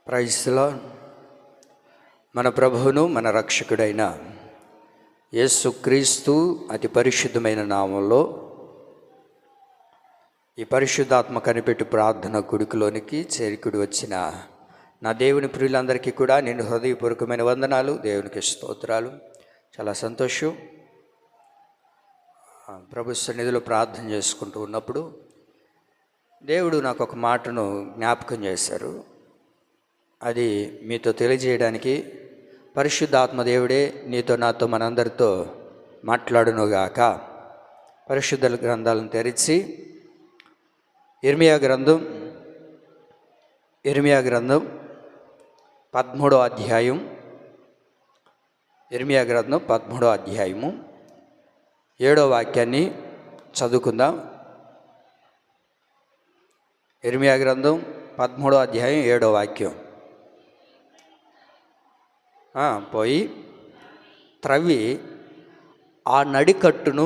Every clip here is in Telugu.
Praise the lord. మన ప్రభువును మన రక్షకుడైన యేసుక్రీస్తు అతి పరిశుద్ధమైన నామంలో ఈ పరిశుద్ధాత్మ కనిపెట్టి ప్రార్థన కుడికిలోనికి చేరికుడి వచ్చిన నా దేవుని ప్రియులందరికీ కూడా నేను హృదయపూర్వకమైన వందనాలు, దేవునికి స్తోత్రాలు. చాలా సంతోషం. ప్రభు సన్నిధిలో ప్రార్థన చేసుకుంటూ ఉన్నప్పుడు దేవుడు నాకు ఒక మాటను జ్ఞాపకం చేశారు. అది మీతో తెలియజేయడానికి పరిశుద్ధాత్మ దేవుడే నీతో నాతో మనందరితో మాట్లాడునుగాక. పరిశుద్ధ గ్రంథాలను తెరిచి ఇర్మియా గ్రంథం 13వ అధ్యాయం, ఇర్మియా గ్రంథం 13వ అధ్యాయము 7వ వాక్యాన్ని చదువుకుందాం. ఇర్మియా గ్రంథం 13వ అధ్యాయం 7వ వాక్యం. పోయి త్రవ్వి ఆ నడికట్టును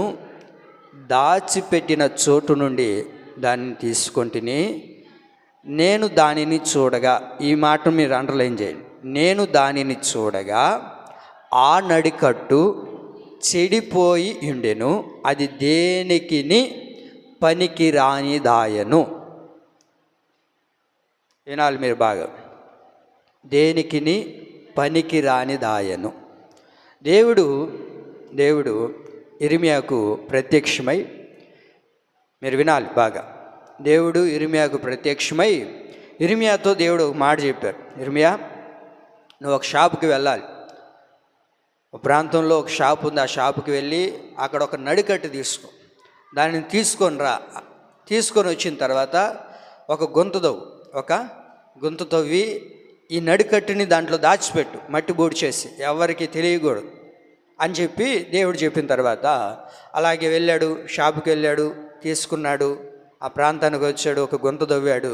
దాచిపెట్టిన చోటు నుండి దానిని తీసుకొంటిని. నేను దానిని చూడగా, ఈ మాట మీరు అండర్లైన్ చేయండి, నేను దానిని చూడగా ఆ నడికట్టు చెడిపోయి ఉండెను, అది దేనికిని పనికి రానిదాయను. వినాలి మీరు బాగా, దేనికిని పనికి రానిదాయను. దేవుడు ఇర్మియాకు ప్రత్యక్షమై, మీరు వినాలి బాగా, దేవుడు ఇర్మియాకు ప్రత్యక్షమై ఇర్మియాతో దేవుడు ఒక మాట చెప్పారు. ఇర్మియా, నువ్వు ఒక షాపుకి వెళ్ళాలి. ఒక ప్రాంతంలో ఒక షాప్ ఉంది, ఆ షాపుకి వెళ్ళి అక్కడ ఒక నడికట్టు తీసుకో, దానిని తీసుకొని రా. తీసుకొని వచ్చిన తర్వాత ఒక గుంత తవ్వి ఈ నడికట్టుని దాంట్లో దాచిపెట్టు, మట్టి బూడి చేసి, ఎవరికి తెలియకూడదు అని చెప్పి దేవుడు చెప్పిన తర్వాత అలాగే వెళ్ళాడు, షాపుకి వెళ్ళాడు, తీసుకున్నాడు, ఆ ప్రాంతానికి వచ్చాడు, ఒక గుంత తవ్వాడు,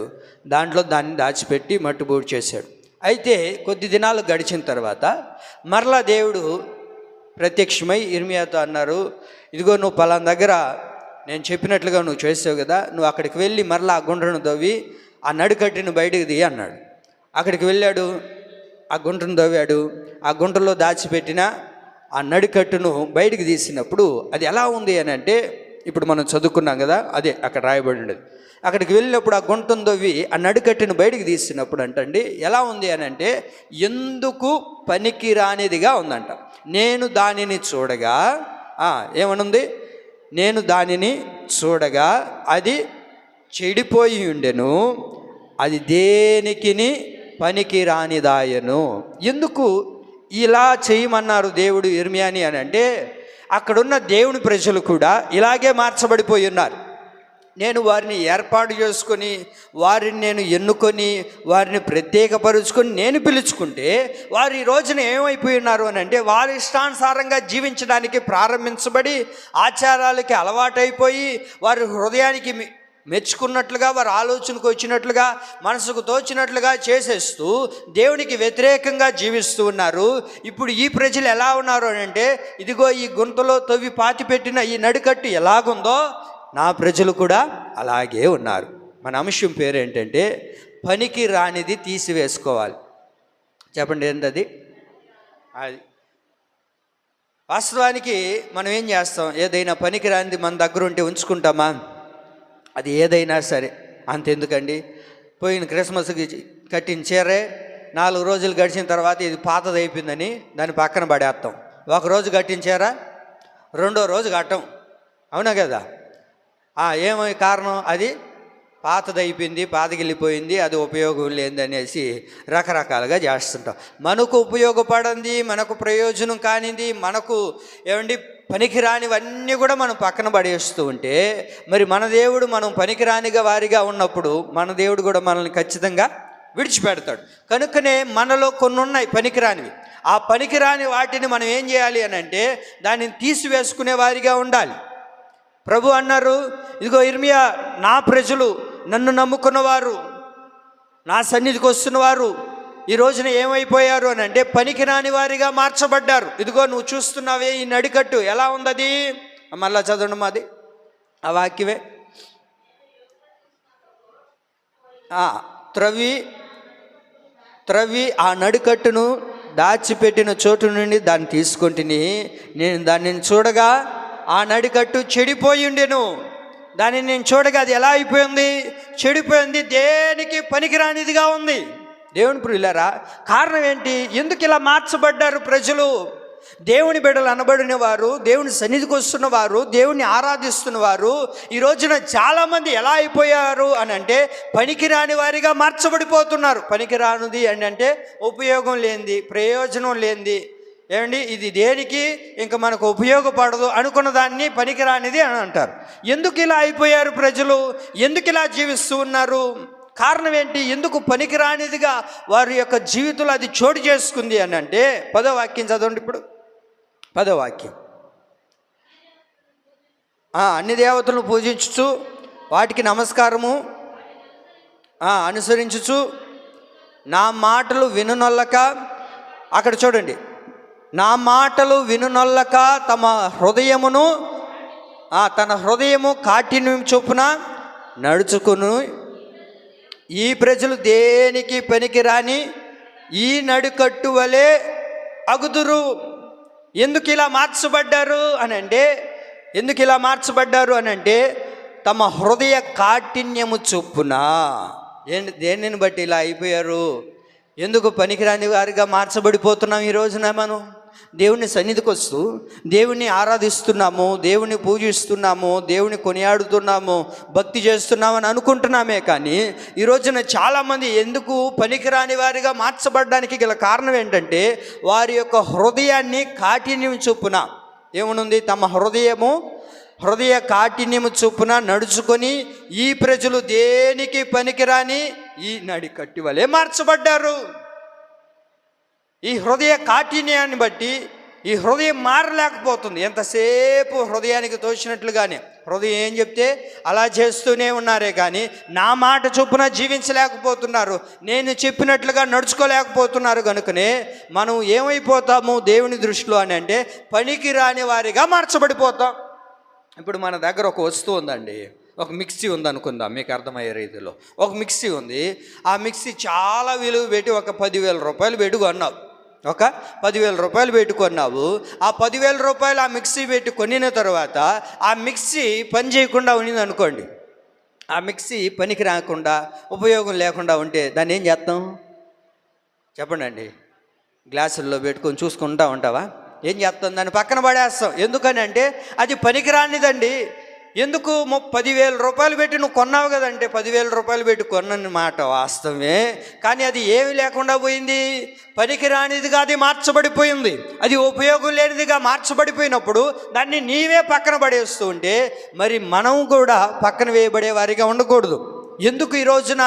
దాంట్లో దాన్ని దాచిపెట్టి మట్టి బూడి చేశాడు. అయితే కొద్ది దినాలు గడిచిన తర్వాత మరలా దేవుడు ప్రత్యక్షమై ఇర్మియాతో అన్నారు, ఇదిగో నువ్వు పలానా దగ్గర నేను చెప్పినట్లుగా నువ్వు చేసావు కదా, నువ్వు అక్కడికి వెళ్ళి మరలా ఆ గుంటను తవ్వి ఆ నడికట్టుని బయటకు తీయి అన్నాడు. అక్కడికి వెళ్ళాడు, ఆ గుంటను తవ్వాడు, ఆ గుంటలో దాచిపెట్టిన ఆ నడికట్టును బయటికి తీసినప్పుడు అది ఎలా ఉంది అని అంటే, ఇప్పుడు మనం చదువుకున్నాం కదా, అదే అక్కడ రాయబడి ఉండేది. అక్కడికి వెళ్ళినప్పుడు ఆ గుంటను తవ్వి ఆ నడికట్టును బయటికి తీసినప్పుడు అంటండి ఎలా ఉంది అని అంటే, ఎందుకు పనికి రానిదిగా ఉందంట. నేను దానిని చూడగా, ఏమనుంది, నేను దానిని చూడగా అది చెడిపోయి ఉండెను, అది దేనికిని పనికి రానిదాయను. ఎందుకు ఇలా చేయమన్నారు దేవుడు ఇర్మియాని అని అంటే, అక్కడున్న దేవుని ప్రజలు కూడా ఇలాగే మార్చబడిపోయి ఉన్నారు. నేను వారిని ఏర్పాటు చేసుకొని, వారిని నేను ఎన్నుకొని, వారిని ప్రత్యేకపరుచుకొని నేను పిలుచుకుంటే, వారు ఈ రోజున ఏమైపోయి ఉన్నారు అని అంటే, వారి ఇష్టానుసారంగా జీవించడానికి ప్రారంభించబడి ఆచారాలకి అలవాటైపోయి, వారి హృదయానికి మెచ్చుకున్నట్లుగా, వారి ఆలోచనకు వచ్చినట్లుగా, మనసుకు తోచినట్లుగా చేసేస్తూ దేవునికి వ్యతిరేకంగా జీవిస్తూ ఉన్నారు. ఇప్పుడు ఈ ప్రజలు ఎలా ఉన్నారు అని అంటే, ఇదిగో ఈ గుంతలో తవ్వి పాతిపెట్టిన ఈ నడికట్టు ఎలాగుందో నా ప్రజలు కూడా అలాగే ఉన్నారు. మన అంశం పేరు ఏంటంటే, పనికి రానిది తీసివేసుకోవాలి. చెప్పండి, ఏంటది? అది వాస్తవానికి మనం ఏం చేస్తాం, ఏదైనా పనికి రానిది మన దగ్గర ఉంటే ఉంచుకుంటామా? అది ఏదైనా సరే. అంతెందుకండి, పోయిన క్రిస్మస్కి కట్టిన చీరే 4 రోజులు గడిచిన తర్వాత ఇది పాతది అయిపోయిందని దాన్ని పక్కన పడేస్తాం. ఒకరోజు కట్టించారా, రెండో రోజు కట్టం, అవునా కదా? ఏమో కారణం, అది పాతదైపోయింది, పాతగిల్లిపోయింది, అది ఉపయోగం లేదనేసి రకరకాలుగా చేస్తుంటాం. మనకు ఉపయోగపడింది, మనకు ప్రయోజనం కానిది, మనకు ఏమండి పనికిరానివన్నీ కూడా మనం పక్కన పడేస్తూ ఉంటే, మరి మన దేవుడు మనం పనికిరానిగా వారిగా ఉన్నప్పుడు మన దేవుడు కూడా మనల్ని ఖచ్చితంగా విడిచిపెడతాడు. కనుకనే మనలో కొన్ని ఉన్నాయి పనికిరానివి. ఆ పనికిరాని వాటిని మనం ఏం చేయాలి అని అంటే, దానిని తీసివేసుకునే వారిగా ఉండాలి. ప్రభు అన్నారు, ఇదిగో ఇర్మియా, నా ప్రజలు, నన్ను నమ్ముకున్నవారు, నా సన్నిధికి వస్తున్నవారు ఈ రోజున ఏమైపోయారు అని అంటే, పనికిరాని వారిగా మార్చబడ్డారు. ఇదిగో నువ్వు చూస్తున్నావే ఈ నడికట్టు ఎలా ఉంది, మళ్ళా చదవండి మాది ఆ వాక్యమే. త్రవ్వి త్రవ్వి ఆ నడికట్టును దాచిపెట్టిన చోటు నుండి దాన్ని తీసుకుంటుని. నేను దానిని చూడగా ఆ నడికట్టు చెడిపోయి ఉండెను. దానిని నేను చూడగా అది ఎలా అయిపోయింది? చెడిపోయింది, దేనికి పనికిరానిదిగా ఉంది. దేవుని ప్రియులారా, కారణం ఏంటి? ఎందుకు ఇలా మార్చబడ్డారు ప్రజలు? దేవుని బిడ్డలు అనబడిన వారు, దేవుని సన్నిధికి వస్తున్న వారు, దేవుని ఆరాధిస్తున్న వారు ఈ రోజున చాలామంది ఎలా అయిపోయారు అని అంటే పనికిరాని వారిగా మార్చబడిపోతున్నారు. పనికిరానిది అని అంటే ఉపయోగం లేనిది, ప్రయోజనం లేనిది, ఏమండి ఇది దేనికి ఇంకా మనకు ఉపయోగపడదు అనుకున్న దాన్ని పనికిరానిది అని అంటారు. ఎందుకు ఇలా అయిపోయారు ప్రజలు? ఎందుకు ఇలా జీవిస్తూ ఉన్నారు? కారణం ఏంటి? ఎందుకు పనికిరానిదిగా వారి యొక్క జీవితంలో అది చోటు చేసుకుంది అని అంటే 10వ వాక్యం చదవండి. ఇప్పుడు 10వ వాక్యం. అన్ని దేవతలను పూజించుచు వాటికి నమస్కారము అనుసరించుచు నా మాటలు వినునొల్లక, అక్కడ చూడండి, నా మాటలు వినునొల్లక తన హృదయము కాఠిన్యం చొప్పున నడుచుకును. ఈ ప్రజలు దేనికి పనికిరాని ఈ నడుకట్టు వలె అగుదురు. ఎందుకు ఇలా మార్చబడ్డారు అని అంటే తమ హృదయ కాఠిన్యము చొప్పున. దేనిని బట్టి ఇలా అయిపోయారు? ఎందుకు పనికిరాని వారిగా మార్చబడిపోతున్నాం? ఈ రోజున మనం దేవుని సన్నిధికి వస్తూ దేవుని ఆరాధిస్తున్నాము, దేవుని పూజిస్తున్నాము, దేవుని కొనియాడుతున్నాము, భక్తి చేస్తున్నామని అనుకుంటున్నామే. కానీ ఈ రోజున చాలామంది ఎందుకు పనికిరాని వారిగా మార్చబడడానికి గల కారణం ఏంటంటే వారి యొక్క హృదయాన్ని కాఠిన్యం చొప్పున ఏమనుంది? తమ హృదయ కాఠిన్యము చొప్పున నడుచుకొని ఈ ప్రజలు దేనికి పనికిరాని ఈ నడికట్టి వలె మార్చబడ్డారు. ఈ హృదయ కాఠిన్యాన్ని బట్టి ఈ హృదయం మారలేకపోతుంది. ఎంతసేపు హృదయానికి తోచినట్లుగానే హృదయం ఏం చెప్తే అలా చేస్తూనే ఉన్నారే కానీ నా మాట చొప్పున జీవించలేకపోతున్నారు, నేను చెప్పినట్లుగా నడుచుకోలేకపోతున్నారు. కనుకనే మనం ఏమైపోతాము దేవుని దృష్టిలో అని అంటే పనికి రాని వారిగా మార్చబడిపోతాం. ఇప్పుడు మన దగ్గర ఒక వస్తువు ఉందండి, ఒక మిక్సీ ఉంది అనుకుందాం, మీకు అర్థమయ్యే రీతిలో ఒక మిక్సీ ఉంది. ఆ మిక్సీ చాలా విలువ పెట్టి ఒక 10,000 రూపాయలు పెట్టి కొన్నావు. ఒక 10,000 రూపాయలు పెట్టి కొన్నావు. ఆ 10,000 రూపాయలు ఆ మిక్సీ పెట్టి కొనిన తర్వాత ఆ మిక్సీ పని చేయకుండా ఉన్నది అనుకోండి. ఆ మిక్సీ పనికి రాకుండా ఉపయోగం లేకుండా ఉంటే దాన్ని ఏం చేస్తాం చెప్పండి అండి? గ్లాసుల్లో పెట్టుకొని చూసుకుంటా ఉంటావా? ఏం చేస్తాం? దాన్ని పక్కన పడేస్తాం. ఎందుకని అంటే అది పనికిరానిదండి. ఎందుకు 10,000 రూపాయలు పెట్టి నువ్వు కొన్నావు కదంటే 10,000 రూపాయలు పెట్టి కొన్న మాట వాస్తవమే, కానీ అది ఏమి లేకుండా పోయింది, పనికిరానిదిగా అది మార్చబడిపోయింది. అది ఉపయోగం లేనిదిగా మార్చబడిపోయినప్పుడు దాన్ని నీవే పక్కన పడేస్తూ ఉంటే మరి మనం కూడా పక్కన వేయబడే వారిగా ఉండకూడదు. ఎందుకు ఈ రోజున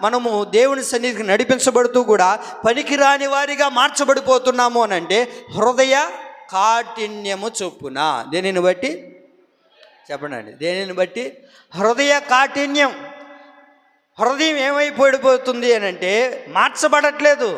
మనము దేవుని సన్నిధికి నడిపించబడుతూ కూడా పనికిరాని వారిగా మార్చబడిపోతున్నాము అని అంటే హృదయ కాఠిన్యము చొప్పున. దేనిని బట్టి చెప్పండి అండి? దేనిని బట్టి? హృదయ కాఠిన్యం. హృదయం ఏమైపోయిపోతుంది అని అంటే మార్చబడట్లేదు.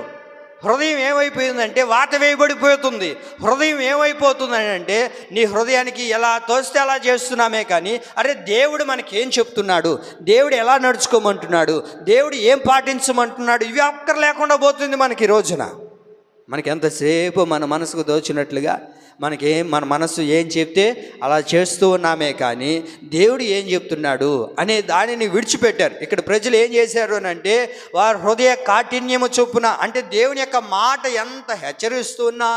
హృదయం ఏమైపోయిందంటే వాత వేయబడిపోతుంది. హృదయం ఏమైపోతుంది అని అంటే నీ హృదయానికి ఎలా తోస్తే అలా చేస్తున్నామే కానీ అరే దేవుడు మనకి ఏం చెప్తున్నాడు, దేవుడు ఎలా నడుచుకోమంటున్నాడు, దేవుడు ఏం పాటించమంటున్నాడు, ఇవి అక్కర్ లేకుండా పోతుంది మనకి ఈ రోజున. మనకి ఎంతసేపు మన మనసుకు దోచినట్లుగా మన మనసు ఏం చెప్తే అలా చేస్తూ ఉన్నామే కానీ దేవుడు ఏం చెప్తున్నాడు అనే దానిని విడిచిపెట్టారు. ఇక్కడ ప్రజలు ఏం చేశారు అని అంటే వారి హృదయ కాఠిన్యము చొప్పున, అంటే దేవుని యొక్క మాట ఎంత హెచ్చరిస్తూ ఉన్నా,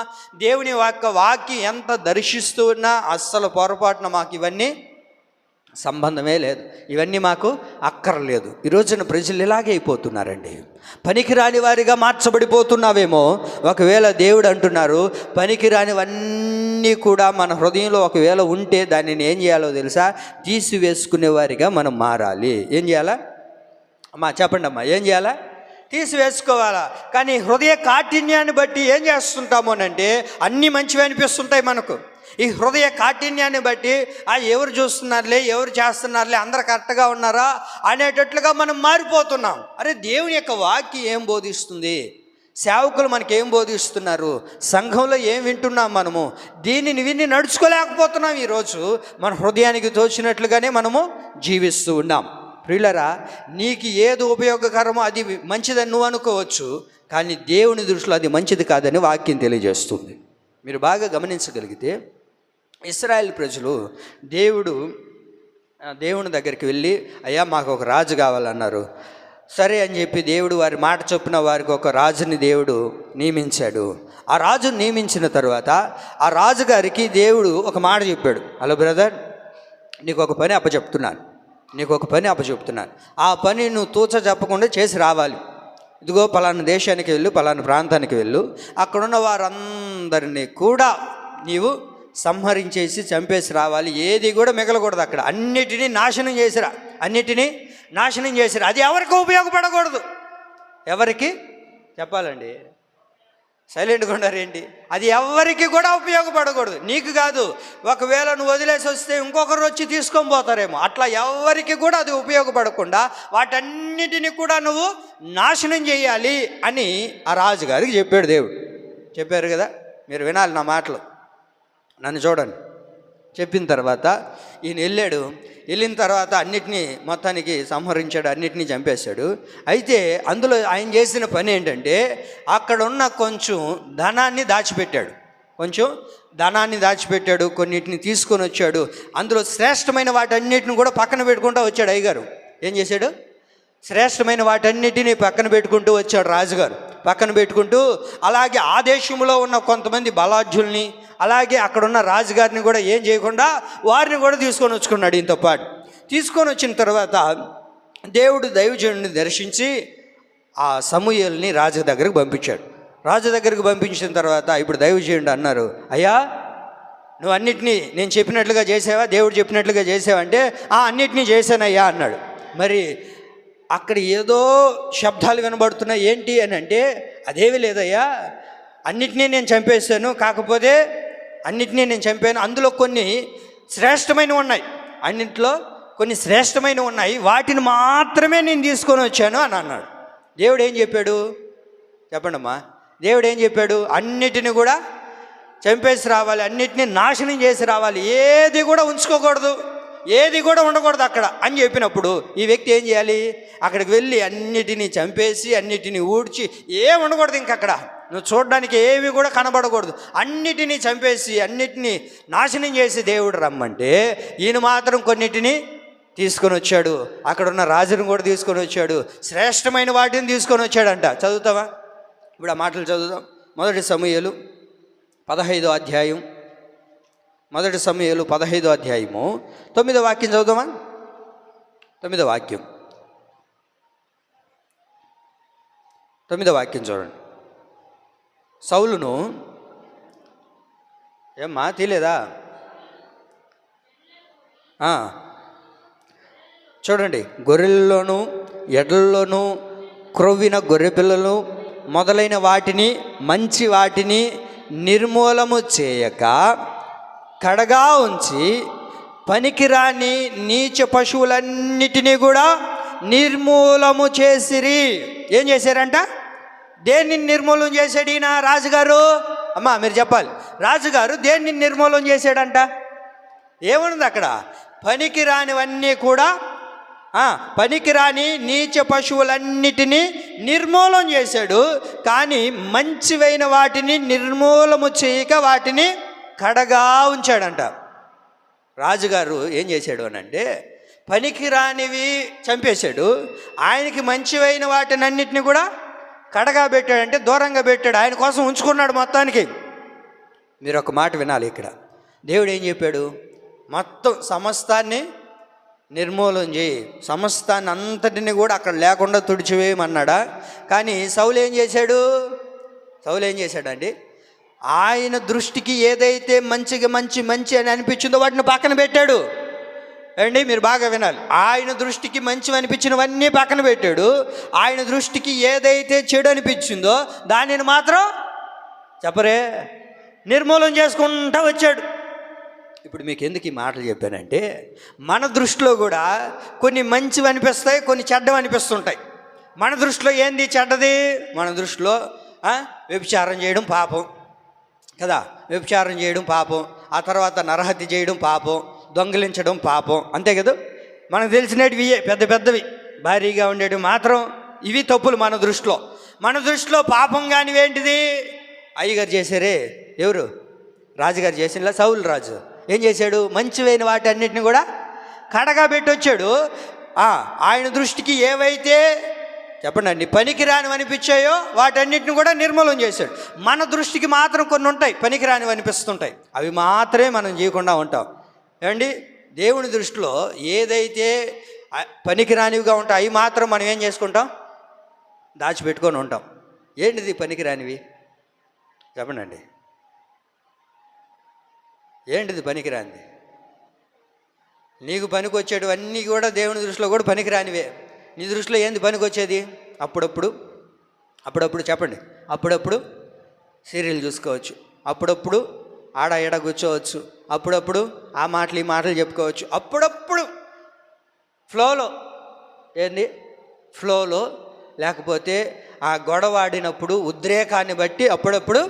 దేవుని యొక్క వాక్యం ఎంత దర్శిస్తూ ఉన్నా అస్సలు పొరపాటున మాకు ఇవన్నీ సంబంధమే లేదు, ఇవన్నీ మాకు అక్కర్లేదు. ఈరోజున ప్రజలు ఇలాగే అయిపోతున్నారండి. పనికిరాని వారిగా మార్చబడిపోతున్నావేమో. ఒకవేళ దేవుడు అంటున్నారు పనికిరానివన్నీ కూడా మన హృదయంలో ఒకవేళ ఉంటే దానిని ఏం చేయాలో తెలుసా? తీసివేసుకునే వారిగా మనం మారాలి. ఏం చేయాలా అమ్మా? చెప్పండి అమ్మా, ఏం చేయాలా? తీసివేసుకోవాలా. కానీ హృదయ కాఠిన్యాన్ని బట్టి ఏం చేస్తుంటాము అంటే అన్నీ మంచివి అనిపిస్తుంటాయి మనకు. ఈ హృదయ కాఠిన్యాన్ని బట్టి ఎవరు చూస్తున్నారులే, ఎవరు చేస్తున్నారులే, అందరు కరెక్ట్గా ఉన్నారా అనేటట్లుగా మనం మారిపోతున్నాం. అరే దేవుని యొక్క వాక్యం ఏం బోధిస్తుంది, సేవకులు మనకేం బోధిస్తున్నారు, సంఘంలో ఏం వింటున్నాం మనము, దీనిని విని నడుచుకోలేకపోతున్నాం. ఈరోజు మన హృదయానికి తోచినట్లుగానే మనము జీవిస్తూ ఉన్నాం. ప్రియులరా, నీకు ఏది ఉపయోగకరమో అది మంచిదని నువ్వు అనుకోవచ్చు, కానీ దేవుని దృష్టిలో అది మంచిది కాదని వాక్యం తెలియజేస్తుంది. మీరు బాగా గమనించగలిగితే ఇశ్రాయేల్ ప్రజలు దేవుని దగ్గరికి వెళ్ళి, అయ్యా మాకు ఒక రాజు కావాలన్నారు. సరే అని చెప్పి దేవుడు వారి మాట చొప్పున వారికి ఒక రాజుని దేవుడు నియమించాడు. ఆ రాజుని నియమించిన తర్వాత ఆ రాజుగారికి దేవుడు ఒక మాట చెప్పాడు, హలో బ్రదర్, నీకు ఒక పని అప్పచెప్తున్నాను, ఆ పని నువ్వు తూచ చెప్పకుండా చేసి రావాలి. ఇదిగో పలానా దేశానికి వెళ్ళు, పలానా ప్రాంతానికి వెళ్ళు, అక్కడున్న వారందరినీ కూడా నీవు సంహరించేసి చంపేసి రావాలి, ఏది కూడా మిగలకూడదు అక్కడ, అన్నిటినీ నాశనం చేసిరా. అది ఎవరికి ఉపయోగపడకూడదు. ఎవరికి చెప్పాలండి, సైలెంట్గా ఉన్నారేంటి? అది ఎవరికి కూడా ఉపయోగపడకూడదు. నీకు కాదు, ఒకవేళ నువ్వు వదిలేసి వస్తే ఇంకొకరు వచ్చి తీసుకొని పోతారేమో, అట్లా ఎవరికి కూడా అది ఉపయోగపడకుండా వాటన్నిటిని కూడా నువ్వు నాశనం చేయాలి అని ఆ రాజుగారికి చెప్పాడు దేవుడు. చెప్పారు కదా, మీరు వినాలి నా మాటలు, నన్ను చూడండి. చెప్పిన తర్వాత ఈయన వెళ్ళిన తర్వాత అన్నిటినీ మొత్తానికి సంహరించాడు, అన్నిటినీ చంపేశాడు. అయితే అందులో ఆయన చేసిన పని ఏంటంటే అక్కడున్న కొంచెం ధనాన్ని దాచిపెట్టాడు, కొన్నిటిని తీసుకొని వచ్చాడు. అందులో శ్రేష్టమైన వాటన్నిటిని కూడా పక్కన పెట్టుకుంటూ వచ్చాడు అయ్యగారు. ఏం చేశాడు? శ్రేష్టమైన వాటన్నిటినీ పక్కన పెట్టుకుంటూ వచ్చాడు రాజుగారు. పక్కన పెట్టుకుంటూ అలాగే ఆ దేశంలో ఉన్న కొంతమంది బలాఢ్యుల్ని, అలాగే అక్కడున్న రాజుగారిని కూడా ఏం చేయకుండా వారిని కూడా తీసుకొని వచ్చుకున్నాడు. ఈయనతో పాటు తీసుకొని వచ్చిన తర్వాత దేవుడు దైవజనుడిని దర్శించి ఆ సమూయేలుని రాజు దగ్గరకు పంపించాడు. రాజు దగ్గరకు పంపించిన తర్వాత ఇప్పుడు దైవజనుడు అన్నారు, అయ్యా నువ్వు అన్నిటినీ నేను చెప్పినట్లుగా చేసావా, దేవుడు చెప్పినట్లుగా చేసావంటే అన్నిటినీ చేశానయ్యా అన్నాడు. మరి అక్కడ ఏదో శబ్దాలు వినబడుతున్నాయి, ఏంటి అని అంటే అదేమీ లేదయ్యా, అన్నిటినీ నేను చంపేశాను, కాకపోతే అన్నిటినీ నేను చంపాను, అందులో కొన్ని శ్రేష్టమైనవి ఉన్నాయి, అన్నింటిలో కొన్ని శ్రేష్టమైనవి ఉన్నాయి, వాటిని మాత్రమే నేను తీసుకొని వచ్చాను అని అన్నాడు. దేవుడు ఏం చెప్పాడు చెప్పండి అమ్మా? దేవుడు ఏం చెప్పాడు? అన్నిటిని కూడా చంపేసి రావాలి, అన్నిటినీ నాశనం చేసి రావాలి, ఏది కూడా ఉంచుకోకూడదు, ఏది కూడా ఉండకూడదు అక్కడ అని చెప్పినప్పుడు ఈ వ్యక్తి ఏం చేయాలి? అక్కడికి వెళ్ళి అన్నిటినీ చంపేసి అన్నిటినీ ఊడ్చి ఏం ఉండకూడదు, ఇంకక్కడ నువ్వు చూడడానికి ఏవి కూడా కనబడకూడదు, అన్నిటినీ చంపేసి అన్నిటినీ నాశనం చేసి దేవుడు రమ్మంటే ఈయన మాత్రం కొన్నిటిని తీసుకొని వచ్చాడు. అక్కడ ఉన్న రాజును కూడా తీసుకొని వచ్చాడు, శ్రేష్టమైన వాటిని తీసుకొని వచ్చాడంట. చదువుతావా? ఇప్పుడు ఆ మాటలు చదువుదాం. మొదటి సమూయేలు 15వ అధ్యాయం, 9వ వాక్యం చదువుదామా? 9వ వాక్యం చూడండి. సౌలును ఏమ్మా తీలేదా? చూడండి, గొర్రెల్లోనూ ఎడ్లలోనూ క్రొవ్విన గొర్రెపిల్లలు మొదలైన వాటిని, మంచి వాటిని నిర్మూలము చేయక కడగా ఉంచి పనికిరాని నీచ పశువులన్నిటినీ కూడా నిర్మూలము చేసిరి. ఏం చేశారంట? దేన్ని నిర్మూలన చేశాడు ఈయన రాజుగారు? అమ్మా మీరు చెప్పాలి. రాజుగారు దేన్ని నిర్మూలన చేశాడంట? ఏముంది అక్కడ? పనికిరానివన్నీ కూడా, పనికిరాని నీచ పశువులన్నిటినీ నిర్మూలన చేశాడు, కానీ మంచివైన వాటిని నిర్మూలము చేయక వాటిని కడగా ఉంచాడంట. రాజుగారు ఏం చేశాడు అని అంటే పనికిరానివి చంపేశాడు, ఆయనకి మంచివైన వాటిని అన్నిటిని కూడా కడగా పెట్టాడంటే దూరంగా పెట్టాడు, ఆయన కోసం ఉంచుకున్నాడు మొత్తానికి. మీరు ఒక మాట వినాలి ఇక్కడ. దేవుడు ఏం చెప్పాడు? మొత్తం సమస్తాన్ని నిర్మూలన చేయి, సమస్తాన్ని అంతటిని కూడా అక్కడ లేకుండా తుడిచివేయమన్నాడా? కానీ సౌలు ఏం చేశాడండి? ఆయన దృష్టికి ఏదైతే మంచి అని అనిపించిందో వాటిని పక్కన పెట్టాడు. అండి మీరు బాగా వినాలి. ఆయన దృష్టికి మంచి అనిపించినవన్నీ పక్కన పెట్టాడు, ఆయన దృష్టికి ఏదైతే చెడు అనిపించిందో దానిని మాత్రం చెప్పరే నిర్మూలన చేసుకుంటూ వచ్చాడు. ఇప్పుడు మీకు ఎందుకు ఈ మాటలు చెప్పానంటే మన దృష్టిలో కూడా కొన్ని మంచివి అనిపిస్తాయి, కొన్ని చెడ్డవి అనిపిస్తుంటాయి. మన దృష్టిలో ఏంది చెడ్డది? మన దృష్టిలో వ్యభిచారం చేయడం పాపం కదా, వ్యభిచారం చేయడం పాపం, ఆ తర్వాత నరహత్య చేయడం పాపం, దొంగిలించడం పాపం, అంతే కదా. మనకు తెలిసినవి పెద్ద పెద్దవి భారీగా ఉండేవి మాత్రం ఇవి తప్పులు మన దృష్టిలో పాపం కానివేంటిది? అయ్యగారు చేశారే, ఎవరు? రాజుగారు చేసిన సౌలు రాజు ఏం చేశాడు? మంచివైన వాటి అన్నిటిని కూడా కడగా పెట్టి వచ్చాడు. ఆయన దృష్టికి ఏవైతే చెప్పండి పనికిరానివి అనిపించాయో వాటన్నిటిని కూడా నిర్మూలన చేశాడు. మన దృష్టికి మాత్రం కొన్ని ఉంటాయి పనికిరానివి అనిపిస్తుంటాయి, అవి మాత్రమే మనం చేయకుండా ఉంటాం. ఏమండి, దేవుని దృష్టిలో ఏదైతే పనికిరానివిగా ఉంటాయి అవి మాత్రం మనం ఏం చేసుకుంటాం? దాచిపెట్టుకొని ఉంటాం. ఏంటిది పనికిరానివి? చెప్పండి, ఏంటిది పనికిరానిది? నీకు పనికి వచ్చేటివన్నీ కూడా దేవుని దృష్టిలో కూడా పనికిరానివే. నీ దృష్టిలో ఏంది పనికి వచ్చేది? అప్పుడప్పుడు చెప్పండి, అప్పుడప్పుడు సీరియల్ చూసుకోవచ్చు, అప్పుడప్పుడు ఆడ ఎడ కూర్చోవచ్చు, అప్పుడప్పుడు ఆ మాటలు ఈ మాటలు చెప్పుకోవచ్చు, అప్పుడప్పుడు ఫ్లోలో లేకపోతే ఆ గొడవ ఆడినప్పుడు ఉద్రేకాన్ని బట్టి అప్పుడప్పుడు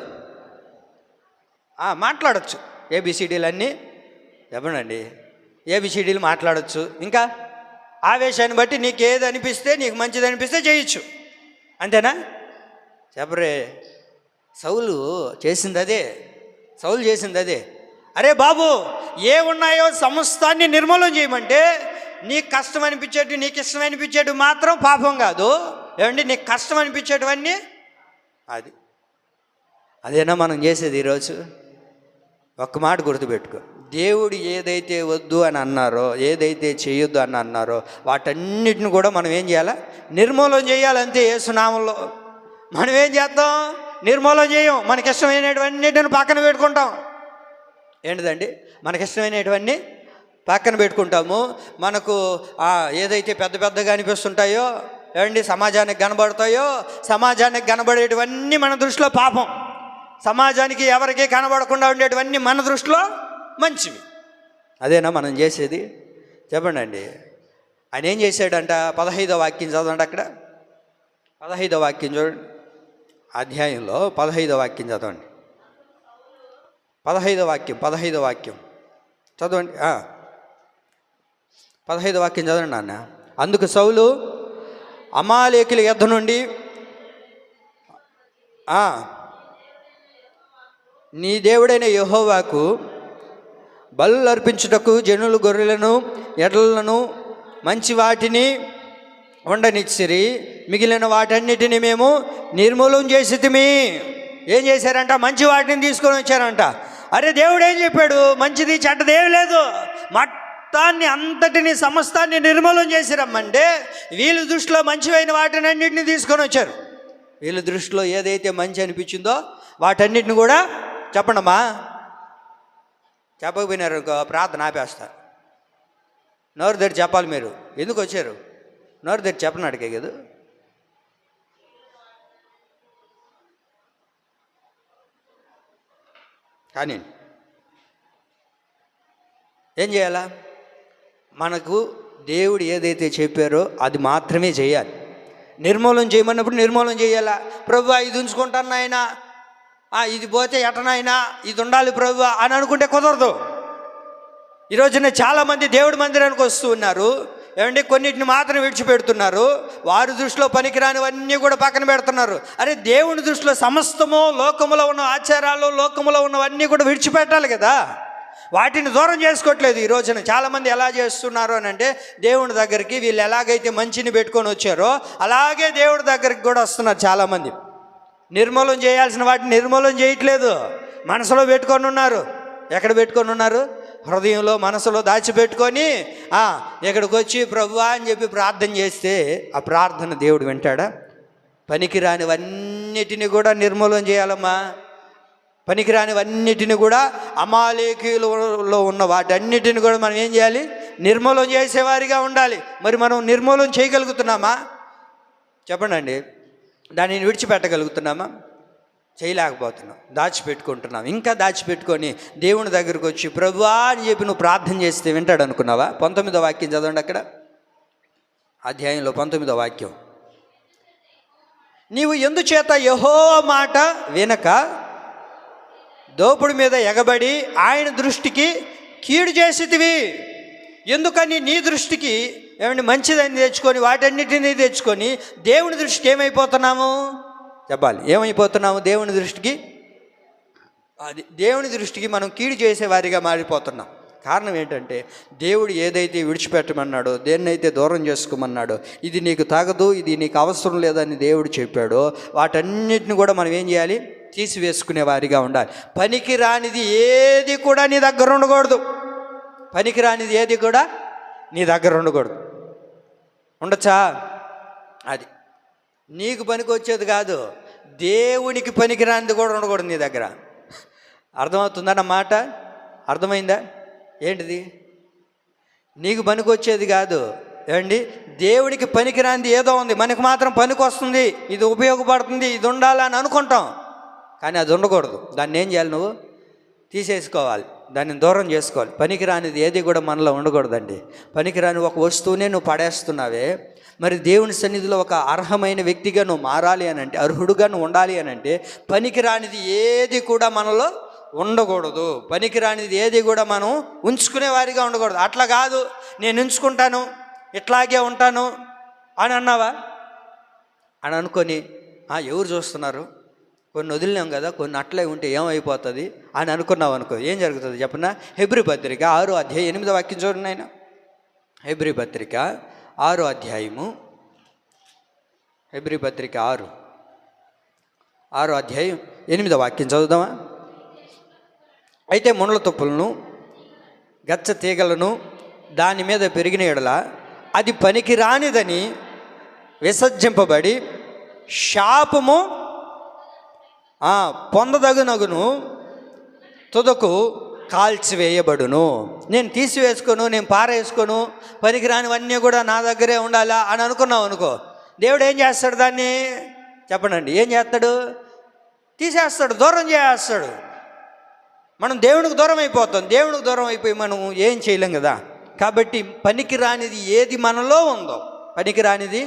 మాట్లాడచ్చు. ఏబిసిడీలు అన్నీ చెప్పండి, ఏబిసిడీలు మాట్లాడచ్చు. ఇంకా ఆవేశాన్ని బట్టి నీకు ఏది అనిపిస్తే, నీకు మంచిది అనిపిస్తే చేయొచ్చు. అంతేనా? చెప్పరే, సౌలు చేసింది అదే. అరే బాబు, ఏ ఉన్నాయో సమస్తాన్ని నిర్మూలన చేయమంటే నీకు కష్టం అనిపించేటి, నీకు ఇష్టం అనిపించేటి మాత్రం పాపం కాదు. ఏమండి, నీకు కష్టం అనిపించేటివన్నీ అదేనా మనం చేసేది ఈరోజు? ఒక్క మాట గుర్తుపెట్టుకో, దేవుడు ఏదైతే వద్దు అని అన్నారో, ఏదైతే చేయొద్దు అని అన్నారో వాటన్నిటిని కూడా మనం ఏం చేయాలా? నిర్మూలన చేయాలంతే. యేసునామంలో మనం ఏం చేస్తాం? నిర్మూలన చేయం. మనకిష్టమైనటువన్నిటిని పక్కన పెట్టుకుంటాం. ఏంటిదండి? మనకిష్టమైనటువన్నీ పక్కన పెట్టుకుంటాము. మనకు ఏదైతే పెద్ద పెద్దగా అనిపిస్తుంటాయో, ఏమండి, సమాజానికి కనబడేటివన్నీ మన దృష్టిలో పాపం. సమాజానికి ఎవరికి కనబడకుండా ఉండేటివన్నీ మన దృష్టిలో మంచివి. అదేనా మనం చేసేది? చెప్పండి. ఆయన ఏం చేశాడంట? 15వ వాక్యం చదవండి. అక్కడ 15వ వాక్యం చూడండి, అధ్యాయంలో 15వ వాక్యం చదవండి. 15వ వాక్యం చదవండి. 15వ వాక్యం చదవండి నాన్న. అందుకు సౌలు అమాలేకుల యుద్ధ నుండి నీ దేవుడైన యెహోవాకు బలులు అర్పించుటకు జనులు గొర్రెలను ఎడ్లను మంచి వాటిని ఉండనిచ్చిరి, మిగిలిన వాటన్నిటిని మేము నిర్మూలన చేసితిమి. ఏం చేశారంట? మంచి వాటిని తీసుకొని వచ్చారంట. అరే, దేవుడు ఏం చెప్పాడు? మంచిది చెడ్డదేమి లేదు, మొత్తాన్ని అంతటిని సమస్తాన్ని నిర్మూలన చేసిరమ్మంటే వీళ్ళ దృష్టిలో మంచివైన వాటిని అన్నింటినీ తీసుకొని వచ్చారు. వీళ్ళ దృష్టిలో ఏదైతే మంచి అనిపించిందో వాటన్నిటిని కూడా చెప్పండమ్మా. చెప్పకపోయినారు ప్రార్థన ఆపేస్తా. నోరు దగ్గర చెప్పాలి. మీరు ఎందుకు వచ్చారు? నోరు దగ్గర చెప్పనాడికే కదా. కానీ ఏం చేయాలా? మనకు దేవుడు ఏదైతే చెప్పారో అది మాత్రమే చేయాలి. నిర్మూలన చేయమన్నప్పుడు నిర్మూలన చేయాలా. ప్రభువా, ఇది ఉంచుకుంటాను ఆయన, ఇది పోతే ఎటనైనా ఇది ఉండాలి ప్రభు అని అనుకుంటే కుదరదు. ఈరోజున చాలామంది దేవుడి మందిరానికి వస్తూ ఉన్నారు. ఏమంటే కొన్నిటిని మాత్రం విడిచిపెడుతున్నారు. వారి దృష్టిలో పనికిరానివన్నీ కూడా పక్కన పెడుతున్నారు. అరే, దేవుని దృష్టిలో సమస్తము, లోకములో ఉన్న ఆచారాలు, లోకములో ఉన్నవన్నీ కూడా విడిచిపెట్టాలి కదా. వాటిని దూరం చేసుకోవట్లేదు. ఈ రోజున చాలామంది ఎలా చేస్తున్నారు అని అంటే, దేవుని దగ్గరికి వీళ్ళు ఎలాగైతే మంచిని పెట్టుకొని వచ్చారో అలాగే దేవుడి దగ్గరికి కూడా వస్తున్నారు చాలామంది. నిర్మూలన చేయాల్సిన వాటిని నిర్మూలన చేయట్లేదు, మనసులో పెట్టుకొని ఉన్నారు. ఎక్కడ పెట్టుకొని ఉన్నారు? హృదయంలో, మనసులో దాచిపెట్టుకొని ఇక్కడికి వచ్చి ప్రభువా అని చెప్పి ప్రార్థన చేస్తే ఆ ప్రార్థన దేవుడు వింటాడా? పనికిరానివన్నిటిని కూడా నిర్మూలన చేయాలమ్మా. పనికిరానివన్నిటిని కూడా, అమాలేకీయులలో ఉన్న వాటన్నిటిని కూడా మనం ఏం చేయాలి? నిర్మూలన చేసేవారిగా ఉండాలి. మరి మనం నిర్మూలన చేయగలుగుతున్నామా? చెప్పండి. దానిని విడిచిపెట్టగలుగుతున్నామా? చేయలేకపోతున్నాం. దాచిపెట్టుకుంటున్నాం. ఇంకా దాచిపెట్టుకొని దేవుని దగ్గరకు వచ్చి ప్రభువా అని చెప్పి నువ్వు ప్రార్థన చేస్తే వింటాడు అనుకున్నావా? 19వ వాక్యం చదవండి. అక్కడ అధ్యాయంలో 19వ వాక్యం. నీవు ఎందుచేత యెహోవా మాట వినక దోపుడు మీద ఎగబడి ఆయన దృష్టికి కీడు చేసితివి. ఎందుకని నీ దృష్టికి ఏమంటే మంచిదని తెచ్చుకొని వాటన్నిటినీ తెచ్చుకొని దేవుని దృష్టికి ఏమైపోతున్నాము చెప్పాలి, ఏమైపోతున్నాము దేవుని దృష్టికి? అది దేవుని దృష్టికి మనం కీడు చేసేవారిగా మారిపోతున్నాం. కారణం ఏంటంటే దేవుడు ఏదైతే విడిచిపెట్టమన్నాడో, దేన్నైతే దూరం చేసుకోమన్నాడో, ఇది నీకు తాగదు, ఇది నీకు అవసరం లేదని దేవుడు చెప్పాడో వాటన్నిటిని కూడా మనం ఏం చేయాలి? తీసివేసుకునే వారిగా ఉండాలి. పనికి రానిది ఏది కూడా నీ దగ్గర ఉండకూడదు. పనికి రానిది ఏది కూడా నీ దగ్గర ఉండకూడదు. ఉండొచ్చా? అది నీకు పనికి వచ్చేది కాదు, దేవునికి పనికి రానిది కూడా ఉండకూడదు నీ దగ్గర. అర్థమవుతుందన్న మాట? అర్థమైందా? ఏంటిది? నీకు పనికి వచ్చేది కాదు, ఏమండి, దేవుడికి పనికిరాంది ఏదో ఉంది, మనకు మాత్రం పనికి వస్తుంది, ఇది ఉపయోగపడుతుంది, ఇది ఉండాలని అనుకుంటాం, కానీ అది ఉండకూడదు. దాన్ని ఏం చేయాలి? నువ్వు తీసేసుకోవాలి, దాన్ని దూరం చేసుకోవాలి. పనికిరానిది ఏది కూడా మనలో ఉండకూడదండి. పనికిరాని ఒక వస్తువునే నువ్వు పడేస్తున్నావే, మరి దేవుని సన్నిధిలో ఒక అర్హమైన వ్యక్తిగా నువ్వు మారాలి అని అంటే, అర్హుడుగా నువ్వు ఉండాలి అని అంటే పనికిరానిది ఏది కూడా మనలో ఉండకూడదు. పనికిరానిది ఏది కూడా మనం ఉంచుకునే వారిగా ఉండకూడదు. అట్లా కాదు, నేను ఉంచుకుంటాను, ఇట్లాగే ఉంటాను అని అన్నావా అని అనుకొని ఎవరు చూస్తున్నారు, కొన్ని వదిలినాం కదా, కొన్ని అట్లే ఉంటే ఏమైపోతుంది అని అనుకున్నావు అనుకో, ఏం జరుగుతుంది చెప్పనా? హెబ్రీ పత్రిక 6వ అధ్యాయం 8వ వాక్యం చూడండి ఆయన. హెబ్రీ పత్రిక 6వ అధ్యాయము, హెబ్రీ పత్రిక 6వ అధ్యాయం 8వ వాక్యం చదువుదామా? అయితే మునల తుప్పులను గచ్చ తీగలను దాని మీద పెరిగిన ఎడల అది పనికి రానిదని విసర్జింపబడి శాపము పొందదగునగును తుదకు కాల్చివేయబడును. నేను తీసివేసుకోను, నేను పారేసుకోను, పనికిరానివన్నీ కూడా నా దగ్గరే ఉండాలా అని అనుకున్నావు అనుకో, దేవుడు ఏం చేస్తాడు? దాన్ని చెప్పనండి, ఏం చేస్తాడు? తీసేస్తాడు, దూరం చేస్తాడు. మనం దేవునికి దూరం అయిపోతాం. దేవునికి దూరం అయిపోయి మనం ఏం చేయలేం కదా. కాబట్టి పనికిరానిది ఏది మనలో ఉందో, పనికిరానిది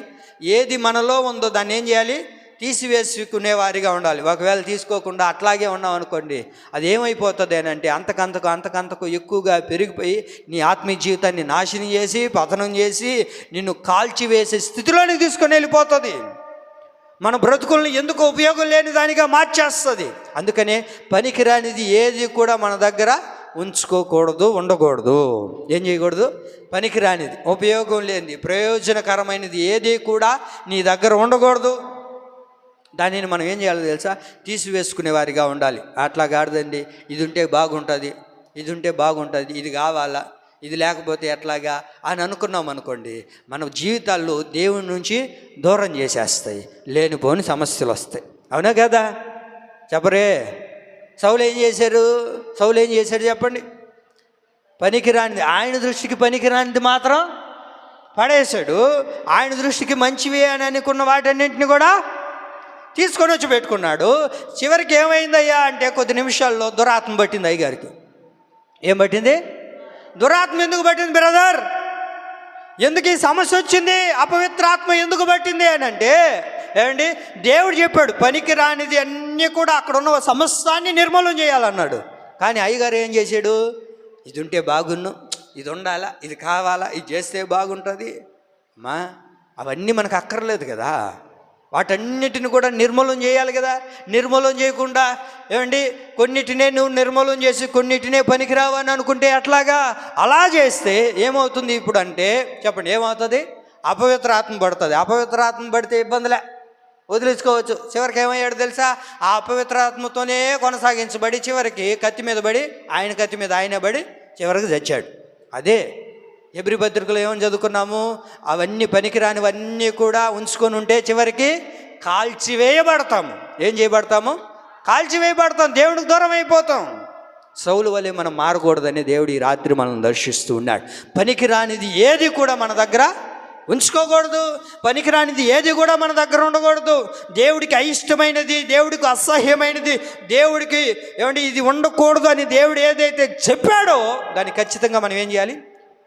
ఏది మనలో ఉందో దాన్ని ఏం చేయాలి? తీసివేసుకునే వారిగా ఉండాలి. ఒకవేళ తీసుకోకుండా అట్లాగే ఉన్నాం అనుకోండి, అది ఏమైపోతుంది అని అంటే అంతకంతకు ఎక్కువగా పెరిగిపోయి నీ ఆత్మీయ జీవితాన్ని నాశనం చేసి, పతనం చేసి, నిన్ను కాల్చివేసే స్థితిలోనికి తీసుకొని వెళ్ళిపోతుంది. మన బ్రతుకుల్ని ఎందుకు ఉపయోగం లేని దానిగా మార్చేస్తుంది. అందుకనే పనికిరానిది ఏది కూడా మన దగ్గర ఉంచుకోకూడదు, ఉండకూడదు. ఏం చేయకూడదు? పనికిరానిది, ఉపయోగం లేనిది, ప్రయోజనకరమైనది ఏది కూడా నీ దగ్గర ఉండకూడదు. దానిని మనం ఏం చేయాలో తెలుసా? తీసివేసుకునే వారిగా ఉండాలి. అట్లా కాదండి, ఇది ఉంటే బాగుంటుంది, ఇది ఉంటే బాగుంటుంది, ఇది కావాలా, ఇది లేకపోతే ఎట్లాగా అని అనుకున్నాం అనుకోండి, మన జీవితాల్లో దేవుని నుంచి దూరం చేసేస్తాయి, లేనిపోని సమస్యలు వస్తాయి. అవునా కదా? చెప్పరే. సౌలు ఏం చేశాడు చెప్పండి? పనికిరానిది, ఆయన దృష్టికి పనికిరానిది మాత్రం పడేశాడు. ఆయన దృష్టికి మంచివి అని అనుకున్న వాటన్నింటిని కూడా తీసుకొని వచ్చి పెట్టుకున్నాడు. చివరికి ఏమైందయ్యా అంటే కొద్ది నిమిషాల్లో దురాత్మ పట్టింది అయ్యగారికి. ఏం పట్టింది? దురాత్మ. ఎందుకు పట్టింది బ్రదర్? ఎందుకు ఈ సమస్య వచ్చింది? అపవిత్రాత్మ ఎందుకు పట్టింది అని అంటే, ఏమండి, దేవుడు చెప్పాడు పనికి రానిది అన్నీ కూడా అక్కడ ఉన్న సమస్తాన్ని నిర్మూలన చేయాలన్నాడు. కానీ అయ్యగారు ఏం చేశాడు? ఇది ఉంటే బాగున్ను, ఇది ఉండాలా, ఇది కావాలా, ఇది చేస్తే బాగుంటుంది. అమ్మా, అవన్నీ మనకు అక్కర్లేదు కదా. వాటన్నిటిని కూడా నిర్మూలన చేయాలి కదా. నిర్మూలన చేయకుండా ఏమండి కొన్నిటినే నువ్వు నిర్మూలన చేసి కొన్నిటినే పనికిరావని అనుకుంటే అట్లాగా అలా చేస్తే ఏమవుతుంది ఇప్పుడు అంటే చెప్పండి, ఏమవుతుంది? అపవిత్రాత్మ పడుతుంది. అపవిత్రాత్మ పడితే ఇబ్బందులే, వదిలించుకోవచ్చు. చివరికి ఏమయ్యాడు తెలుసా? ఆ అపవిత్రాత్మతోనే కొనసాగించబడి చివరికి కత్తి మీద పడి, ఆయన కత్తి మీద ఆయనే పడి చివరికి చచ్చాడు. అదే హెబ్రీ పత్రికలో ఏమని చదువుకున్నాము? అవన్నీ పనికిరానివన్నీ కూడా ఉంచుకొని ఉంటే చివరికి కాల్చివేయబడతాము. ఏం చేయబడతాము? కాల్చివేయబడతాం, దేవుడికి దూరం అయిపోతాం. సౌలు వలె మనం మారకూడదని దేవుడు ఈ రాత్రి మనం దర్శిస్తూ ఉన్నాడు. పనికిరానిది ఏది కూడా మన దగ్గర ఉంచుకోకూడదు, పనికిరానిది ఏది కూడా మన దగ్గర ఉండకూడదు. దేవుడికి అయిష్టమైనది, దేవుడికి అసహ్యమైనది, దేవుడికి ఏమంటే ఇది ఉండకూడదు అని దేవుడు ఏదైతే చెప్పాడో దాన్ని ఖచ్చితంగా మనం ఏం చేయాలి?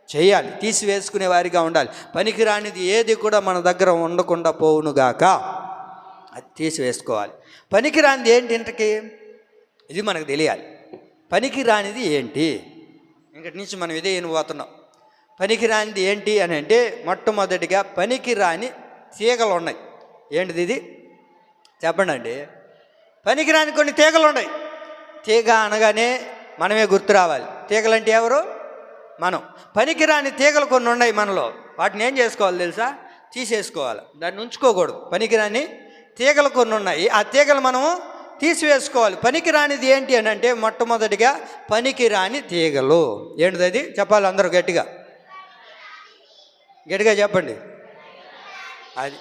చేయాలి. తీసివేసుకునే వారిగా ఉండాలి. పనికిరానిది ఏది కూడా మన దగ్గర ఉండకుండా పోవునుగాక, అది తీసివేసుకోవాలి. పనికిరానిది ఏంటి ఇంతకీ? ఇది మనకు తెలియాలి. పనికిరానిది ఏంటి? ఇంకటి నుంచి మనం ఇదే వినబోతున్నాం. పనికిరానిది ఏంటి అని అంటే మొట్టమొదటిగా పనికిరాని తీగలు ఉన్నాయి. ఏంటిది ఇది చెప్పండి అండి. పనికిరాని కొన్ని తీగలు ఉన్నాయి. తీగ అనగానే మనమే గుర్తు రావాలి. తీగలంటే ఎవరు? మనం. పనికిరాని తీగలు కొన్ని ఉన్నాయి మనలో. వాటిని ఏం చేసుకోవాలి తెలుసా? తీసేసుకోవాలి. దాన్ని ఉంచుకోకూడదు. పనికిరాని తీగలు కొన్ని ఉన్నాయి. ఆ తీగలు మనము తీసివేసుకోవాలి. పనికిరానిది ఏంటి అని అంటే మొట్టమొదటిగా పనికిరాని తీగలు. ఏంటిది అది చెప్పాలి అందరూ గట్టిగా గట్టిగా చెప్పండి. అది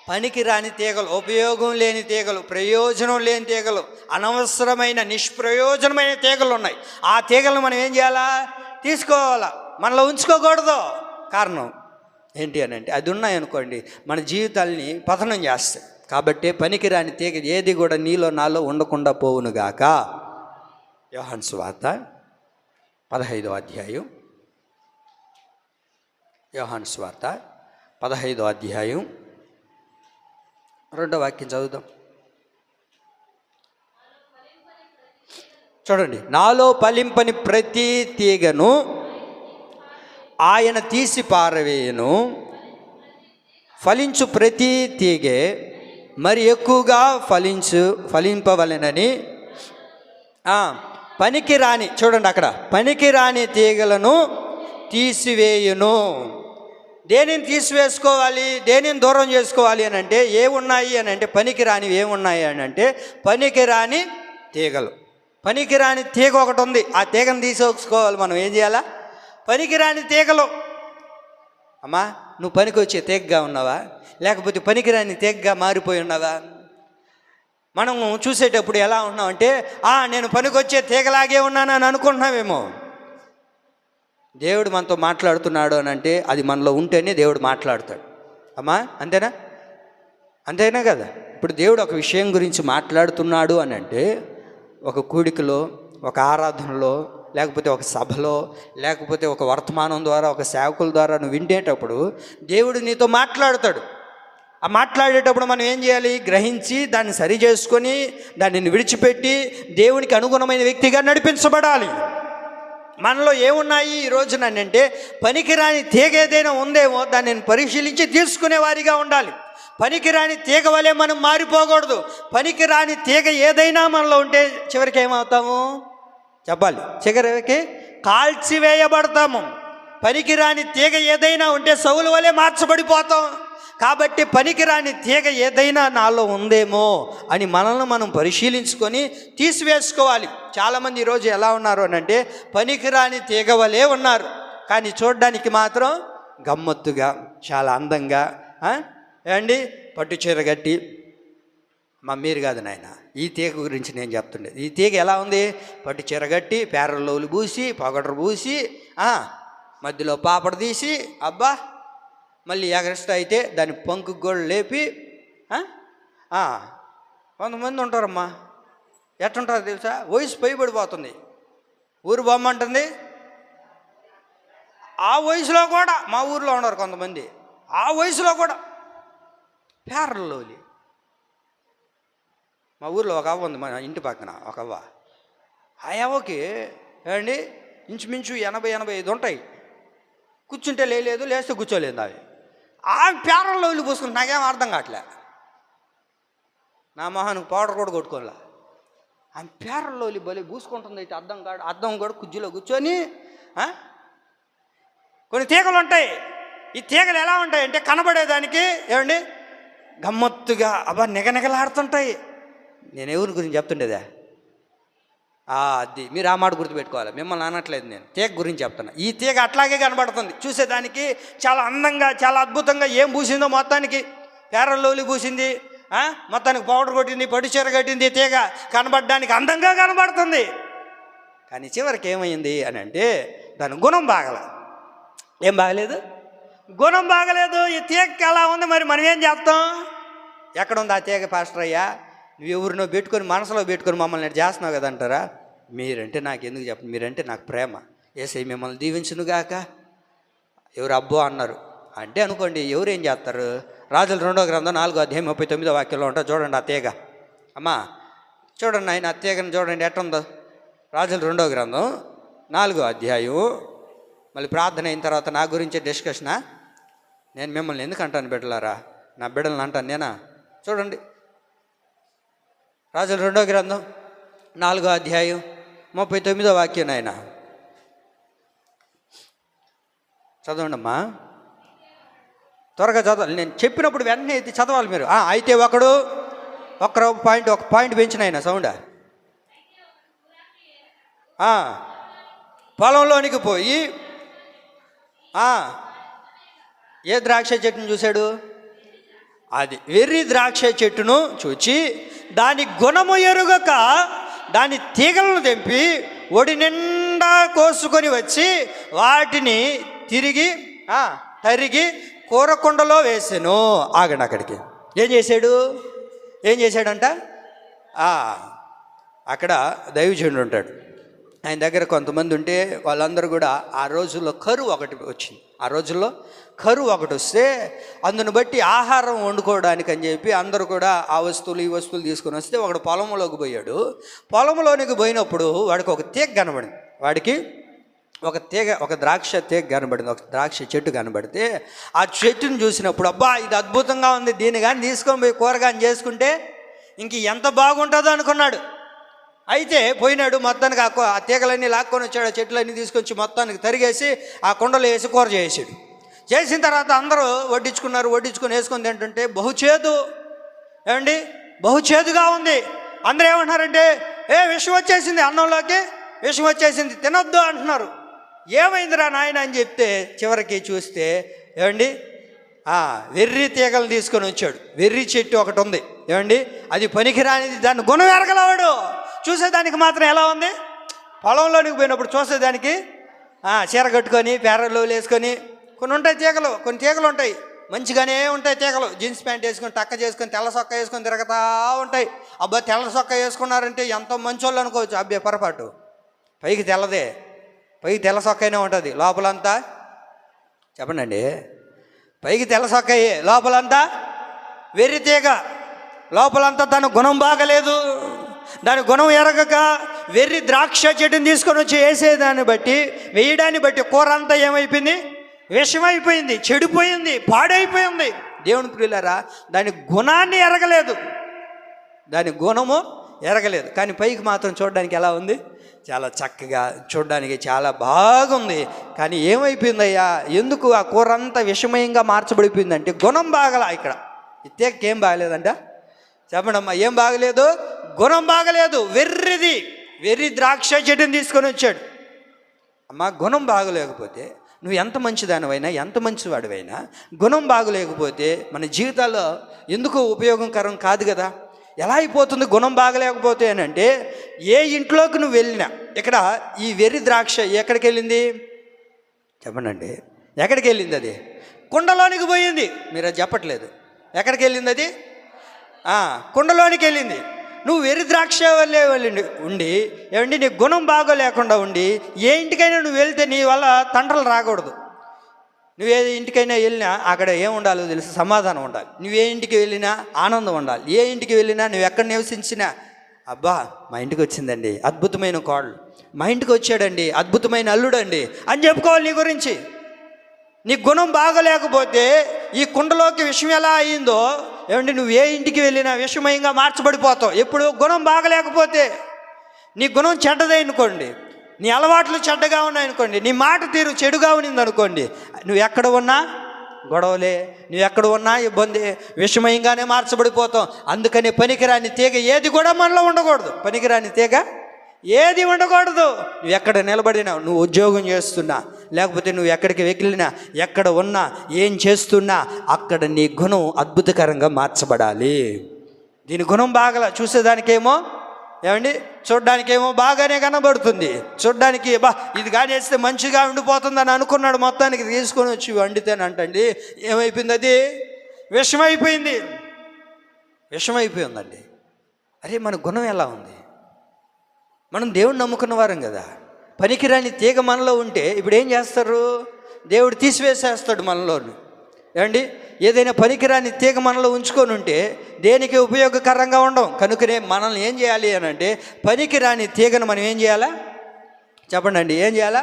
పనికిరాని తీగలు, ఉపయోగం లేని తీగలు, ప్రయోజనం లేని తీగలు, అనవసరమైన నిష్ప్రయోజనమైన తీగలు ఉన్నాయి. ఆ తీగలను మనం ఏం చేయాలా? తీసుకోవాలా, మనలో ఉంచుకోకూడదు. కారణం ఏంటి అని అంటే అది ఉన్నాయనుకోండి మన జీవితాల్ని పతనం చేస్తాయి. కాబట్టి పనికిరాని తీగ ఏది కూడా నీలో నాలో ఉండకుండా పోవునుగాక. యోహాను సువార్త 15వ అధ్యాయం. యోహాను సువార్త 15వ అధ్యాయం 2వ వాక్యం చదువుదాం. చూడండి. నాలో ఫలింపని ప్రతి తీగను ఆయన తీసి పారవేయను, ఫలించు ప్రతి తీగే మరి ఎక్కువగా ఫలింపవలెనని పనికిరాని, చూడండి అక్కడ, పనికిరాని తీగలను తీసివేయును. దేనిని తీసివేసుకోవాలి, దేనిని దూరం చేసుకోవాలి అని అంటే ఏమున్నాయి అని అంటే పనికిరానివి ఏమున్నాయి అని అంటే పనికిరాని తీగలు. పనికిరాని తీగ ఒకటి ఉంది. ఆ తీగను తీసేసుకోవాలి. మనం ఏం చేయాలా? పనికిరాని తీగలు. అమ్మా నువ్వు పనికి వచ్చే తీగగా ఉన్నావా, లేకపోతే పనికిరాని తీగగా మారిపోయి ఉన్నావా? మనం చూసేటప్పుడు ఎలా ఉన్నామంటే నేను పనికొచ్చే తీగలాగే ఉన్నానని అనుకుంటున్నామేమో. దేవుడు మనతో మాట్లాడుతున్నాడు అని అంటే అది మనలో ఉంటేనే దేవుడు మాట్లాడతాడు. అమ్మా అంతేనా? అంతేనా కదా? ఇప్పుడు దేవుడు ఒక విషయం గురించి మాట్లాడుతున్నాడు అని అంటే ఒక కూడికలో, ఒక ఆరాధనలో, లేకపోతే ఒక సభలో, లేకపోతే ఒక వర్తమానం ద్వారా, ఒక సేవకుల ద్వారా నువ్వు వింటేటప్పుడు దేవుడు నీతో మాట్లాడతాడు. ఆ మాట్లాడేటప్పుడు మనం ఏం చేయాలి? గ్రహించి దాన్ని సరి చేసుకొని దానిని విడిచిపెట్టి దేవునికి అనుగుణమైన వ్యక్తిగా నడిపించబడాలి. మనలో ఏమున్నాయి ఈ రోజున అంటే పనికిరాని తీగ ఏదైనా ఉందేమో దానిని పరిశీలించి తీసుకునే వారిగా ఉండాలి. పనికిరాని తీగ వలె మనం మారిపోకూడదు. పనికిరాని తీగ ఏదైనా మనలో ఉంటే చివరికి ఏమవుతాము చెప్పాలి? చివరికి కాల్చివేయబడతాము. పనికిరాని తీగ ఏదైనా ఉంటే సౌలు వలె మార్చబడిపోతాం. కాబట్టి పనికిరాని తీగ ఏదైనా నాలో ఉందేమో అని మనల్ని మనం పరిశీలించుకొని తీసివేసుకోవాలి. చాలామంది ఈరోజు ఎలా ఉన్నారు అని అంటే పనికిరాని తీగ వలె ఉన్నారు, కానీ చూడడానికి మాత్రం గమ్మత్తుగా, చాలా అందంగా ఏమండి పట్టు చీర కట్టి. మీరు కాదు నాయన, ఈ తీగ గురించి నేను చెప్తుండేది. ఈ తీగ ఎలా ఉంది? పట్టు చీర కట్టి, పేరలోలు పూసి, పగడరు పూసి, మధ్యలో పాపడ తీసి, అబ్బా మళ్ళీ ఎగరెస్ట్ అయితే దాన్ని పంకు గోళ్ళు లేపి కొంతమంది ఉంటారమ్మా. ఎట్టుంటారు తెలుసా? వయసు పైబడిపోతుంది, ఊరు బొమ్మంటుంది. ఆ వయసులో కూడా మా ఊర్లో ఉన్నారు కొంతమంది. ఆ వయసులో కూడా పేరలోలి. మా ఊర్లో ఒక అవ్వ ఉంది, మా ఇంటి పక్కన ఒక అవ్వ. ఆ అవ్వకి ఏమండి ఇంచుమించు 80-85 ఉంటాయి. కూర్చుంటే లేదు, లేస్తే కూర్చోలేదు. అవి ఆ పేరల్లో వెళ్ళి పూసుకుంటే నాకేం అర్థం కావట్లే. నా మొహానికి పౌడర్ కూడా కొట్టుకోలే. ఆ పేరల్లో వెళ్ళి బలి పూసుకుంటుంది. అయితే అద్దం కూడా కుజ్జులో కూర్చొని కొన్ని తీగలు ఉంటాయి. ఈ తీగలు ఎలా ఉంటాయి అంటే కనబడేదానికి ఏమండి గమ్మత్తుగా అబ్బా నిగనిగలాడుతుంటాయి. నేను ఎవరి గురించి చెప్తుండేదా? అది మీరు ఆ మాట గుర్తుపెట్టుకోవాలి. మిమ్మల్ని అనట్లేదు, నేను తీగ గురించి చెప్తున్నా. ఈ తీగ అట్లాగే కనబడుతుంది, చూసేదానికి చాలా అందంగా, చాలా అద్భుతంగా. ఏం పూసిందో మొత్తానికి పేరల్లోలి పూసింది, మొత్తానికి పౌడర్ కొట్టింది, పట్టు చీర కట్టింది. తీగ కనబడడానికి అందంగా కనబడుతుంది, కానీ చివరికి ఏమైంది అని అంటే దాని గుణం బాగలే. ఏం బాగలేదు? గుణం బాగలేదు. ఈ తీగ అలా ఉంది, మరి మనం ఏం చేస్తాం? ఎక్కడుంది ఆ తీగ పాస్టర్ అయ్యా? నువ్వు ఎవరినో పెట్టుకొని మనసులో పెట్టుకొని మమ్మల్ని చేస్తున్నావు కదా అంటారా? మీరంటే నాకు ఎందుకు చెప్పండి, మీరంటే నాకు ప్రేమ. యేసయ్య మిమ్మల్ని దీవించునుగాక. ఎవరు అబ్బో అన్నారు అంటే అనుకోండి, ఎవరేం చేస్తారు? రాజుల 2వ గ్రంథం 4వ అధ్యాయం 39వ వాక్యంలో ఉంటుంది. చూడండి ఆ తీగ. అమ్మా చూడండి ఆయన ఆ తీగను చూడండి ఎట్టుందో. రాజుల 2వ గ్రంథం 4వ అధ్యాయం మళ్ళీ ప్రార్థన అయిన తర్వాత నా గురించే డిస్కషనా? నేను మిమ్మల్ని ఎందుకు అంటాను బిడ్డలారా? నా బిడ్డలను అంటాను నేనా? చూడండి, రాజుల 2వ గ్రంథం 4వ అధ్యాయం 39వ వాక్యం. ఆయన చదవండి అమ్మా, త్వరగా చదవాలి. నేను చెప్పినప్పుడు వెంటనే ఇది చదవాలి మీరు. అయితే ఒక పాయింట్ పెంచిన ఆయన సౌండ్. పొలంలోనికి పోయి ఏ ద్రాక్ష చెట్టును చూశాడు? అది వెర్రి ద్రాక్ష చెట్టును చూచి దాని గుణము ఎరుగక దాని తీగలను తెంపి ఒడి నిండా కోసుకొని వచ్చి వాటిని తిరిగి తరిగి కూరకుండలో వేసాను. ఆగండి, అక్కడికి ఏం చేశాడంట? అక్కడ దైవజనుడు ఉంటాడు, ఆయన దగ్గర కొంతమంది ఉంటే వాళ్ళందరూ కూడా ఆ రోజుల్లో కరువు ఒకటి వచ్చింది. ఆ రోజుల్లో కరువు ఒకటి వస్తే అందును బట్టి ఆహారం వండుకోవడానికి అని చెప్పి అందరూ కూడా ఆ వస్తువులు ఈ వస్తువులు తీసుకొని వస్తే ఒకడు పొలంలోకి పోయాడు. పొలంలోనికి పోయినప్పుడు వాడికి ఒక తీగ కనబడింది. వాడికి ఒక ద్రాక్ష తీగ కనబడింది, ఒక ద్రాక్ష చెట్టు కనబడితే ఆ చెట్టును చూసినప్పుడు అబ్బా ఇది అద్భుతంగా ఉంది, దీన్ని కానీ తీసుకొని పోయి కూరగాయలు చేసుకుంటే ఇంక ఎంత బాగుంటుందో అనుకున్నాడు. అయితే పోయినాడు, మొత్తానికి ఆ తీగలన్నీ లాక్కొని వచ్చాడు, ఆ చెట్లన్నీ తీసుకొచ్చి మొత్తానికి తరిగేసి ఆ కుండలో వేసి కూర చేసాడు. చేసిన తర్వాత అందరూ వడ్డించుకొని వేసుకొని తింటుంటే బహుచేదుగా ఉంది. అందరూ ఏమంటున్నారంటే విషం వచ్చేసింది, అన్నంలోకి విషం వచ్చేసింది, తినొద్దు అంటున్నారు. ఏమైందిరా నాయన అని చెప్తే చివరికి చూస్తే వెర్రి తీగలు తీసుకొని వచ్చాడు. వెర్రి చెట్టు ఒకటి ఉంది, అది పనికిరానిది, దాన్ని గుణం ఎరగలవాడు. చూసేదానికి మాత్రం ఎలా ఉంది? పొలంలోనికి పోయినప్పుడు చూసేదానికి చీర కట్టుకొని పేరలో వేసుకొని కొన్ని తీగలు ఉంటాయి, మంచిగానే ఉంటాయి తీగలు. జీన్స్ ప్యాంట్ వేసుకొని టక్క చేసుకొని తెల్ల సొక్క వేసుకొని తిరగతా ఉంటాయి. అబ్బా తెల్ల సొక్క వేసుకున్నారంటే ఎంతో మంచోళ్ళు అనుకోవచ్చు. అబ్బే పొరపాటు, పైకి తెల్లదే, పైకి తెల్ల సొక్కైనా ఉంటుంది, లోపలంతా చెప్పండి, పైకి తెల్ల సొక్కయ్యే, లోపలంతా వెర్రి తీగ. లోపలంతా తన గుణం బాగలేదు, దాని గుణం ఎరగక వెర్రి ద్రాక్ష చెట్టుని తీసుకొని వచ్చి వేయడాన్ని బట్టి కూర అంతా ఏమైపోయింది? విషమైపోయింది, చెడిపోయింది, పాడైపోయింది. దేవుని ప్రియులారా, దాని గుణాన్ని ఎరగలేదు, దాని గుణము ఎరగలేదు. కానీ పైకి మాత్రం చూడడానికి ఎలా ఉంది? చాలా చక్కగా, చూడడానికి చాలా బాగుంది. కానీ ఏమైపోయిందయ్యా? ఎందుకు ఆ కూర అంతా విషమయంగా మార్చబడిపోయిందంటే గుణం బాగలా. ఇక్కడ ఇతేకేం బాగలేదంట? చెప్పండి అమ్మా, ఏం బాగలేదు? గుణం బాగలేదు. వెర్రి ద్రాక్ష చెట్టుని తీసుకొని వచ్చాడు. అమ్మా, గుణం బాగలేకపోతే నువ్వు ఎంత మంచిదానివైనా, ఎంత మంచివాడివైనా గుణం బాగలేకపోతే మన జీవితాల్లో ఎందుకు ఉపయోగకరం కాదు కదా. ఎలా అయిపోతుంది గుణం బాగలేకపోతే అని అంటే, ఏ ఇంట్లోకి నువ్వు వెళ్ళినా, ఇక్కడ ఈ వెర్రి ద్రాక్ష ఎక్కడికి వెళ్ళింది? చెప్పండి, ఎక్కడికి వెళ్ళింది? అది కుండలోనికి పోయింది. మీరు అది చెప్పట్లేదు. ఎక్కడికి వెళ్ళింది అది? కుండలోనికి వెళ్ళింది. నువ్వు వెర్రి ద్రాక్ష వల్లే ఉండి నీ గుణం బాగోలేకుండా ఉండి ఏ ఇంటికైనా నువ్వు వెళ్తే నీ వల్ల తండ్రులు రాకూడదు. నువ్వే ఇంటికైనా వెళ్ళినా అక్కడ ఏం ఉండాలో తెలుసు? సమాధానం ఉండాలి. నువ్వే ఇంటికి వెళ్ళినా ఆనందం ఉండాలి. ఏ ఇంటికి వెళ్ళినా నువ్వు ఎక్కడ నివసించినా అబ్బా మా ఇంటికి వచ్చిందండి అద్భుతమైన కోడలు, మా ఇంటికి వచ్చాడండి అద్భుతమైన అల్లుడండి అని చెప్పుకోవాలి నీ గురించి. నీ గుణం బాగలేకపోతే ఈ కుండలోకి విషం ఎలా అయ్యిందో నువ్వు ఏ ఇంటికి వెళ్ళినా విషమయంగా మార్చబడిపోతావు. ఎప్పుడు గుణం బాగలేకపోతే. నీ గుణం చెడ్డదనుకోండి, నీ అలవాట్లు చెడ్డగా ఉన్నాయనుకోండి, నీ మాట తీరు చెడుగా ఉన్నింది అనుకోండి, నువ్వు ఎక్కడ ఉన్నా గొడవలే, నువ్వు ఎక్కడ ఉన్నా ఇబ్బంది, విషమయంగానే మార్చబడిపోతాం. అందుకని పనికిరాని తీగ ఏది కూడా మనలో ఉండకూడదు. పనికిరాని తీగ ఏది ఉండకూడదు. నువ్వు ఎక్కడ నిలబడినా, నువ్వు ఉద్యోగం చేస్తున్నా, లేకపోతే నువ్వు ఎక్కడికి వెళ్ళినా, ఎక్కడ ఉన్నా, ఏం చేస్తున్నా అక్కడ నీ గుణం అద్భుతకరంగా మార్చబడాలి. దీని గుణం బాగా చూసేదానికేమో చూడ్డానికేమో బాగానే కనబడుతుంది. చూడ్డానికి ఇది కానీ వేస్తే మంచిగా ఉండిపోతుందని అనుకున్నాడు. మొత్తానికి తీసుకొని వచ్చి వండితేనంటండి ఏమైపోయింది? అది విషమైపోయిందండి. అరే మన గుణం ఎలా ఉంది? మనం దేవుడిని నమ్ముకున్న వారం కదా. పనికిరాని తీగ మనలో ఉంటే ఇప్పుడు ఏం చేస్తారు? దేవుడు తీసివేసేస్తాడు మనలోని. ఏదైనా పనికిరాని తీగ మనలో ఉంచుకొని ఉంటే దేనికి ఉపయోగకరంగా ఉండం. కనుకనే మనల్ని ఏం చేయాలి అని అంటే, పనికిరాని తీగను మనం ఏం చేయాలా? చెప్పండి, ఏం చేయాలా?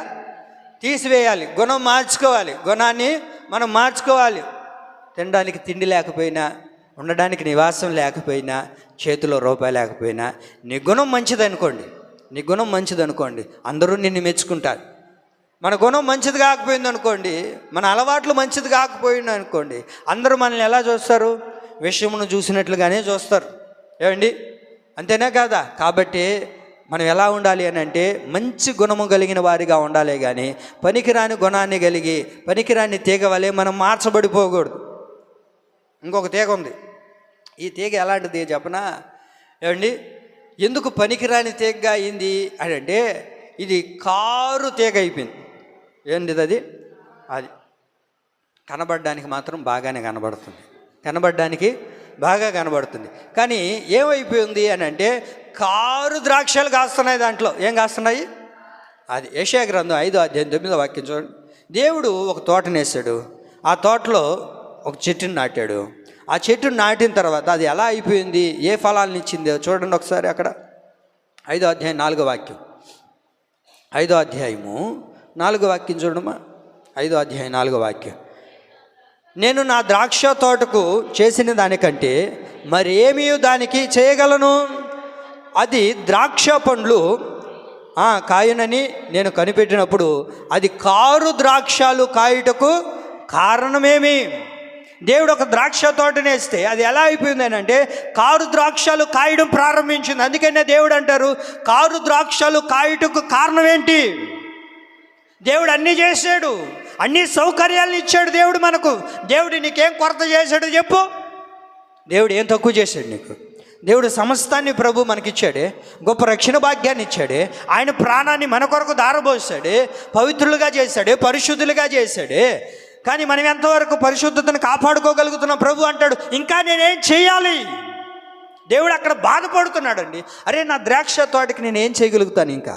తీసివేయాలి, గుణం మార్చుకోవాలి, గుణాన్ని మనం మార్చుకోవాలి. తినడానికి తిండి లేకపోయినా, ఉండడానికి నివాసం లేకపోయినా, చేతిలో రూపాయి లేకపోయినా, నీ గుణం మంచిదనుకోండి, నీ గుణం మంచిదనుకోండి, అందరూ నిన్ను మెచ్చుకుంటారు. మన గుణం మంచిది కాకపోయింది అనుకోండి, మన అలవాట్లు మంచిది కాకపోయింది అనుకోండి, అందరూ మనల్ని ఎలా చూస్తారు? విషయమును చూసినట్లుగానే చూస్తారు. ఏమండి, అంతేనా కాదా? కాబట్టి మనం ఎలా ఉండాలి అని అంటే మంచి గుణము కలిగిన వారిగా ఉండాలి, కానీ పనికిరాని గుణాన్ని కలిగి పనికిరాని తీగ వలె మనం మార్చబడిపోకూడదు. ఇంకొక తీగ ఉంది. ఈ తీగ ఎలాంటిది చెప్పనా? ఏమండి, ఎందుకు పనికిరాని తీగగా అయింది అని అంటే ఇది కారు తీగ అయిపోయింది. ఏంటిది అది? అది కనబడడానికి మాత్రం బాగానే కనబడుతుంది, కనబడడానికి బాగా కనబడుతుంది. కానీ ఏమైపోయింది అని అంటే కారు ద్రాక్షలు కాస్తున్నాయి. దాంట్లో ఏం కాస్తున్నాయి? అది యెషయా గ్రంథం 5:9 వాక్యం చూడండి. దేవుడు ఒక తోటనేసాడు, ఆ తోటలో ఒక చెట్టుని నాటాడు. ఆ చెట్టును నాటిన తర్వాత అది ఎలా అయిపోయింది, ఏ ఫలాలను ఇచ్చిందో చూడండి ఒకసారి. అక్కడ 5వ అధ్యాయం 4వ వాక్యం, 5వ అధ్యాయము 4వ వాక్యం చూడమ్మా. 5వ అధ్యాయం 4వ వాక్యం. నేను నా ద్రాక్ష తోటకు చేసిన దానికంటే మరేమీ దానికి చేయగలను. అది ద్రాక్ష పండ్లు కాయునని నేను కనిపెట్టినప్పుడు అది కారు ద్రాక్షలు కాయుటకు కారణమేమి? దేవుడు ఒక ద్రాక్ష తోటనేస్తే అది ఎలా అయిపోయింది అని అంటే కారు ద్రాక్షలు కాయడం ప్రారంభించింది. అందుకనే దేవుడు అంటారు, కారు ద్రాక్షలు కాయుటకు కారణం ఏంటి? దేవుడు అన్నీ చేశాడు, అన్ని సౌకర్యాలను ఇచ్చాడు దేవుడు మనకు. దేవుడు నీకేం కొరత చేశాడు చెప్పు? దేవుడు ఏం తక్కువ చేశాడు నీకు? దేవుడు సమస్తాన్ని ప్రభు మనకిచ్చాడే, గొప్ప రక్షణ భాగ్యాన్ని ఇచ్చాడే, ఆయన ప్రాణాన్ని మన కొరకు దారబోసాడే, పవిత్రులుగా చేశాడే, పరిశుద్ధులుగా చేశాడే. కానీ మనం ఎంతవరకు పరిశుద్ధతను కాపాడుకోగలుగుతున్నాం? ప్రభు అంటాడు, ఇంకా నేనేం చేయాలి? దేవుడు అక్కడ బాధపడుతున్నాడండి. అరే, నా ద్రాక్ష తోటకి నేను ఏం చేయగలుగుతాను? ఇంకా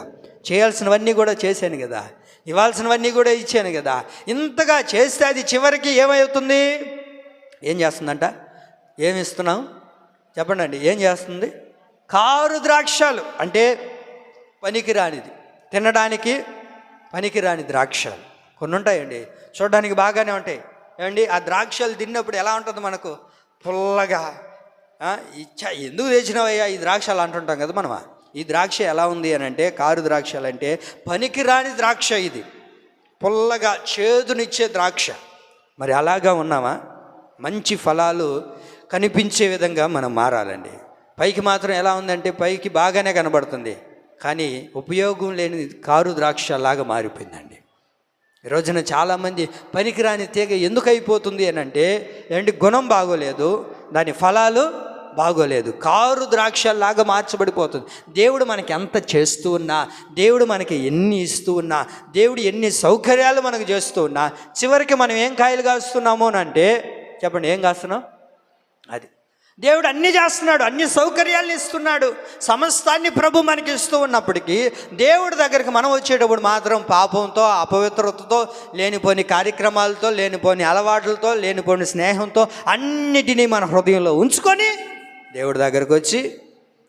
చేయాల్సినవన్నీ కూడా చేశాను కదా, ఇవ్వాల్సినవన్నీ కూడా ఇచ్చాను కదా. ఇంతగా చేస్తే అది చివరికి ఏమవుతుంది? ఏం చేస్తుందంట? ఏమి ఇస్తున్నాం చెప్పండి అండి? ఏం చేస్తుంది? కారు ద్రాక్షలు అంటే పనికిరానిది, తినడానికి పనికిరాని ద్రాక్షలు కొన్ని ఉంటాయండి. చూడడానికి బాగానే ఉంటాయి ఏమండి. ఆ ద్రాక్షలు తిన్నప్పుడు ఎలా ఉంటుంది మనకు? పుల్లగా. ఎందుకు తెచ్చినావయ్యా ఈ ద్రాక్షలు అంటుంటాం కదా మనం. ఈ ద్రాక్ష ఎలా ఉంది అని అంటే, కారు ద్రాక్షలు అంటే పనికిరాని ద్రాక్ష. ఇది పుల్లగా చేదునిచ్చే ద్రాక్ష. మరి అలాగా ఉన్నామా? మంచి ఫలాలు కనిపించే విధంగా మనం మారాలండి. పైకి మాత్రం ఎలా ఉందంటే పైకి బాగానే కనబడుతుంది, కానీ ఉపయోగం లేని కారు ద్రాక్ష లాగా మారిపోయిందండి. ఈ రోజున చాలామంది పనికిరాని తీగ ఎందుకు అయిపోతుంది అని అంటే ఏంటి? గుణం బాగోలేదు, దాని ఫలాలు బాగోలేదు, కారు ద్రాక్షలాగా మార్చబడిపోతుంది. దేవుడు మనకి ఎంత చేస్తూ ఉన్నా, దేవుడు మనకి ఎన్ని ఇస్తూ ఉన్నా, దేవుడు ఎన్ని సౌకర్యాలు మనకు చేస్తూ ఉన్నా, చివరికి మనం ఏం కాయలు కాస్తున్నామో అని అంటే చెప్పండి, ఏం కాస్తున్నాం? అది దేవుడు అన్నీ చేస్తున్నాడు, అన్ని సౌకర్యాలను ఇస్తున్నాడు, సమస్తాన్ని ప్రభు మనకి ఇస్తూ ఉన్నప్పటికీ దేవుడి దగ్గరికి మనం వచ్చేటప్పుడు మాత్రం పాపంతో, అపవిత్రతతో, లేనిపోని కార్యక్రమాలతో, లేనిపోని అలవాట్లతో, లేనిపోని స్నేహంతో అన్నిటినీ మన హృదయంలో ఉంచుకొని దేవుడి దగ్గరకు వచ్చి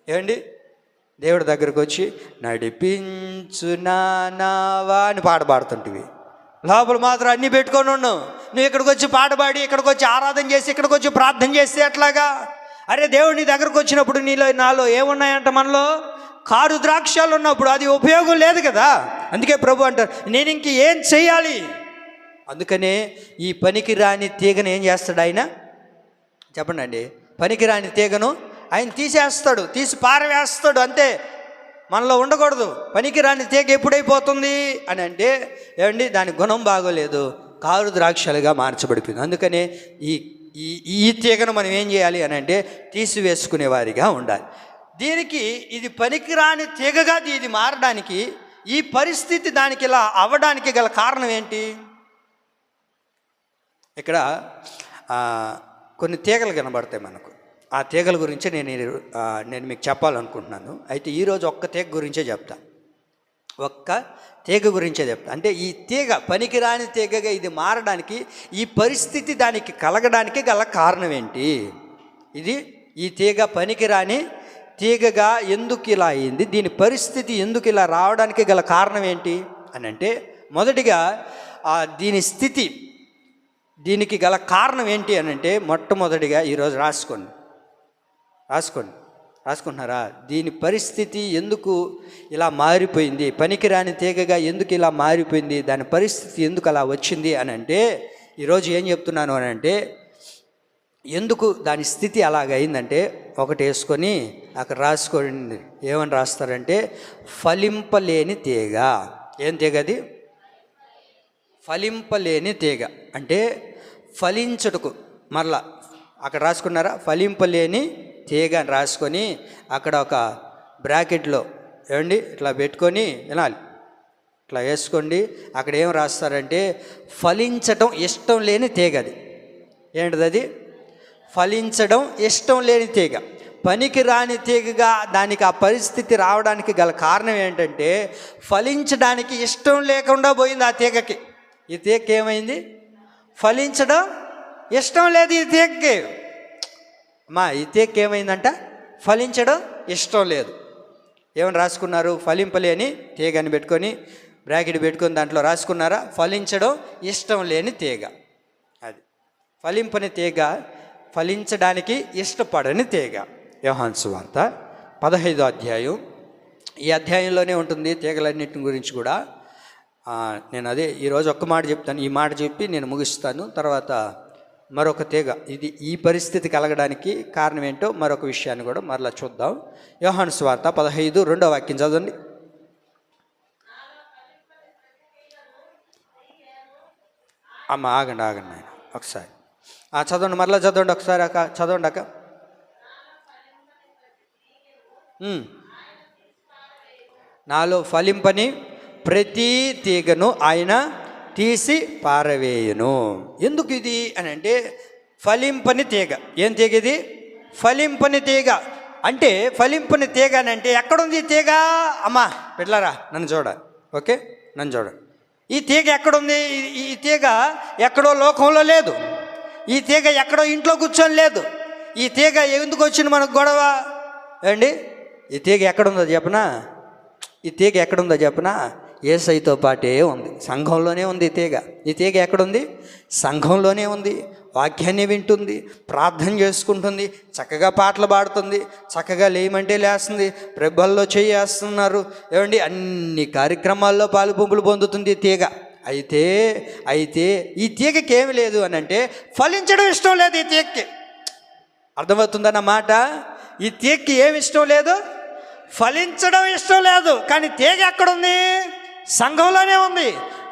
ఏమండి, దేవుడి దగ్గరకు వచ్చి నడిపించు నావా అని పాట పాడుతుంటివి. లోపల మాత్రం అన్నీ పెట్టుకొని ఉన్నావు. నువ్వు ఇక్కడికి వచ్చి పాట పాడి, ఇక్కడికి వచ్చి ఆరాధన చేసి, ఇక్కడికి వచ్చి ప్రార్థన చేస్తే ఎట్లాగా? అరే, దేవుడు నీ దగ్గరకు వచ్చినప్పుడు నాలో ఏమున్నాయంట? మనలో కారు ద్రాక్షాలు ఉన్నప్పుడు అది ఉపయోగం లేదు కదా. అందుకే ప్రభు అంటారు, నేను ఇంక ఏం చెయ్యాలి? అందుకనే ఈ పనికిరాని తీగను ఏం చేస్తాడు ఆయన? చెప్పండి అండి. పనికిరాని తీగను ఆయన తీసేస్తాడు, తీసి పారవేస్తాడు. అంతే, మనలో ఉండకూడదు. పనికిరాని తీగ ఎప్పుడైపోతుంది అని అంటే ఏమండి, దాని గుణం బాగోలేదు, కారు ద్రాక్షలుగా మార్చబడిపోయింది. అందుకనే ఈ తీగను మనం ఏం చేయాలి అని అంటే తీసివేసుకునే వారిగా ఉండాలి. దీనికి ఇది పనికిరాని తీగగా ఇది మారడానికి, ఈ పరిస్థితి దానికి ఇలా అవ్వడానికి గల కారణం ఏంటి? ఇక్కడ కొన్ని తీగలు కనబడతాయి మనకు. ఆ తీగల గురించి నేను మీకు చెప్పాలనుకుంటున్నాను. అయితే ఈరోజు ఒక్క తీగ గురించే చెప్తా, ఒక్క తీగ గురించే చెప్తా. అంటే ఈ తీగ పనికిరాని తీగగా ఇది మారడానికి, ఈ పరిస్థితి దానికి కలగడానికి గల కారణం ఏంటి? ఈ తీగ పనికిరాని తీగగా ఎందుకు ఇలా అయింది? దీని పరిస్థితి ఎందుకు ఇలా రావడానికి గల కారణం ఏంటి అని అంటే మొదటిగా దీని స్థితి, దీనికి గల కారణం ఏంటి అని అంటే, మొట్టమొదటిగా ఈరోజు రాసుకుంటున్నారా? దీని పరిస్థితి ఎందుకు ఇలా మారిపోయింది, పనికిరాని తీగగా ఎందుకు ఇలా మారిపోయింది, దాని పరిస్థితి ఎందుకు అలా వచ్చింది అని అంటే, ఈరోజు ఏం చెప్తున్నాను అని అంటే, ఎందుకు దాని స్థితి అలాగైందంటే, ఒకటి వేసుకొని అక్కడ రాసుకోండి. ఏమని రాస్తారంటే, ఫలింపలేని తీగ. ఏం తీగ అది? ఫలింపలేని తీగ అంటే ఫలించుటకు. మరలా అక్కడ రాసుకున్నారా? ఫలింపలేని తీగ అని రాసుకొని అక్కడ ఒక బ్రాకెట్లో ఏమండి ఇట్లా పెట్టుకొని వినాలి, ఇట్లా వేసుకోండి. అక్కడ ఏం రాస్తారంటే, ఫలించటం ఇష్టం లేని తీగ. అది ఏంటిది? అది ఫలించడం ఇష్టం లేని తీగ, పనికి రాని తీగగా దానికి ఆ పరిస్థితి రావడానికి గల కారణం ఏంటంటే, ఫలించడానికి ఇష్టం లేకుండా పోయింది ఆ తీగకి. ఈ తీగకి ఏమైంది? ఫలించడం ఇష్టం లేదు ఈ తీగకి. ఈ తీగకి ఏమైందంట? ఫలించడం ఇష్టం లేదు. ఏమని రాసుకున్నారు? ఫలింపలేని తీగ అని పెట్టుకొని బ్రాకెట్ పెట్టుకొని దాంట్లో రాసుకున్నారా? ఫలించడం ఇష్టం లేని తీగ. అది ఫలింపని తీగ, ఫలించడానికి ఇష్టపడని తీగ. యోహాను సువార్త 15వ అధ్యాయం. ఈ అధ్యాయంలోనే ఉంటుంది తీగలన్నింటి గురించి కూడా. నేను అదే ఈరోజు ఒక్క మాట చెప్తాను, ఈ మాట చెప్పి నేను ముగిస్తాను. తర్వాత మరొక తీగ, ఇది ఈ పరిస్థితి కలగడానికి కారణం ఏంటో మరొక విషయాన్ని కూడా మరలా చూద్దాం. యోహాను సువార్త 15:2 వాక్యం చదవండి. ఆగండి ఆయన ఒకసారి చదవండి, మరలా చదవండి ఒకసారి అక్క, చదవండి అక్క. నాలో ఫలింపని ప్రతి తీగను ఆయన తీసి పారవేయును. ఎందుకు ఇది అని అంటే, ఫలింపని తీగ. ఏం తీగ ఇది? ఫలింపని తీగ. అంటే ఫలింపని తీగ అని అంటే ఎక్కడుంది ఈ తీగ? అమ్మా బిడ్డలారా నన్ను చూడాలి, ఓకే, నన్ను చూడండి. ఈ తీగ ఎక్కడుంది? ఈ తీగ ఎక్కడో లోకంలో లేదు. ఈ తీగ ఎక్కడో ఇంట్లో కూర్చొని లేదు. ఈ తీగ ఎందుకు వచ్చింది మనకు గొడవ? ఏమండి, ఈ తీగ ఎక్కడుందో చెప్పనా? ఈ తీగ ఎక్కడుందో చెప్పనా? యేసయ్యతో పాటే ఉంది, సంఘంలోనే ఉంది ఈ తీగ. ఈ తీగ ఎక్కడుంది? సంఘంలోనే ఉంది. వాక్యాన్ని వింటుంది, ప్రార్థన చేసుకుంటుంది, చక్కగా పాటలు పాడుతుంది, చక్కగా లేమంటే లేస్తుంది, ప్రభల్లో చేస్తున్నారు. ఏమండి, అన్ని కార్యక్రమాల్లో పాలుపొంపులు పొందుతుంది ఈ తీగ. అయితే ఈ తీగకి ఏమి లేదు అని అంటే, ఫలించడం ఇష్టం లేదు ఈ తీగకి. అర్థమవుతుందన్న మాట? ఈ తీగకి ఏమి ఇష్టం లేదు? ఫలించడం ఇష్టం లేదు. కానీ తీగ ఎక్కడుంది? సంఘంలోనే ఉంది,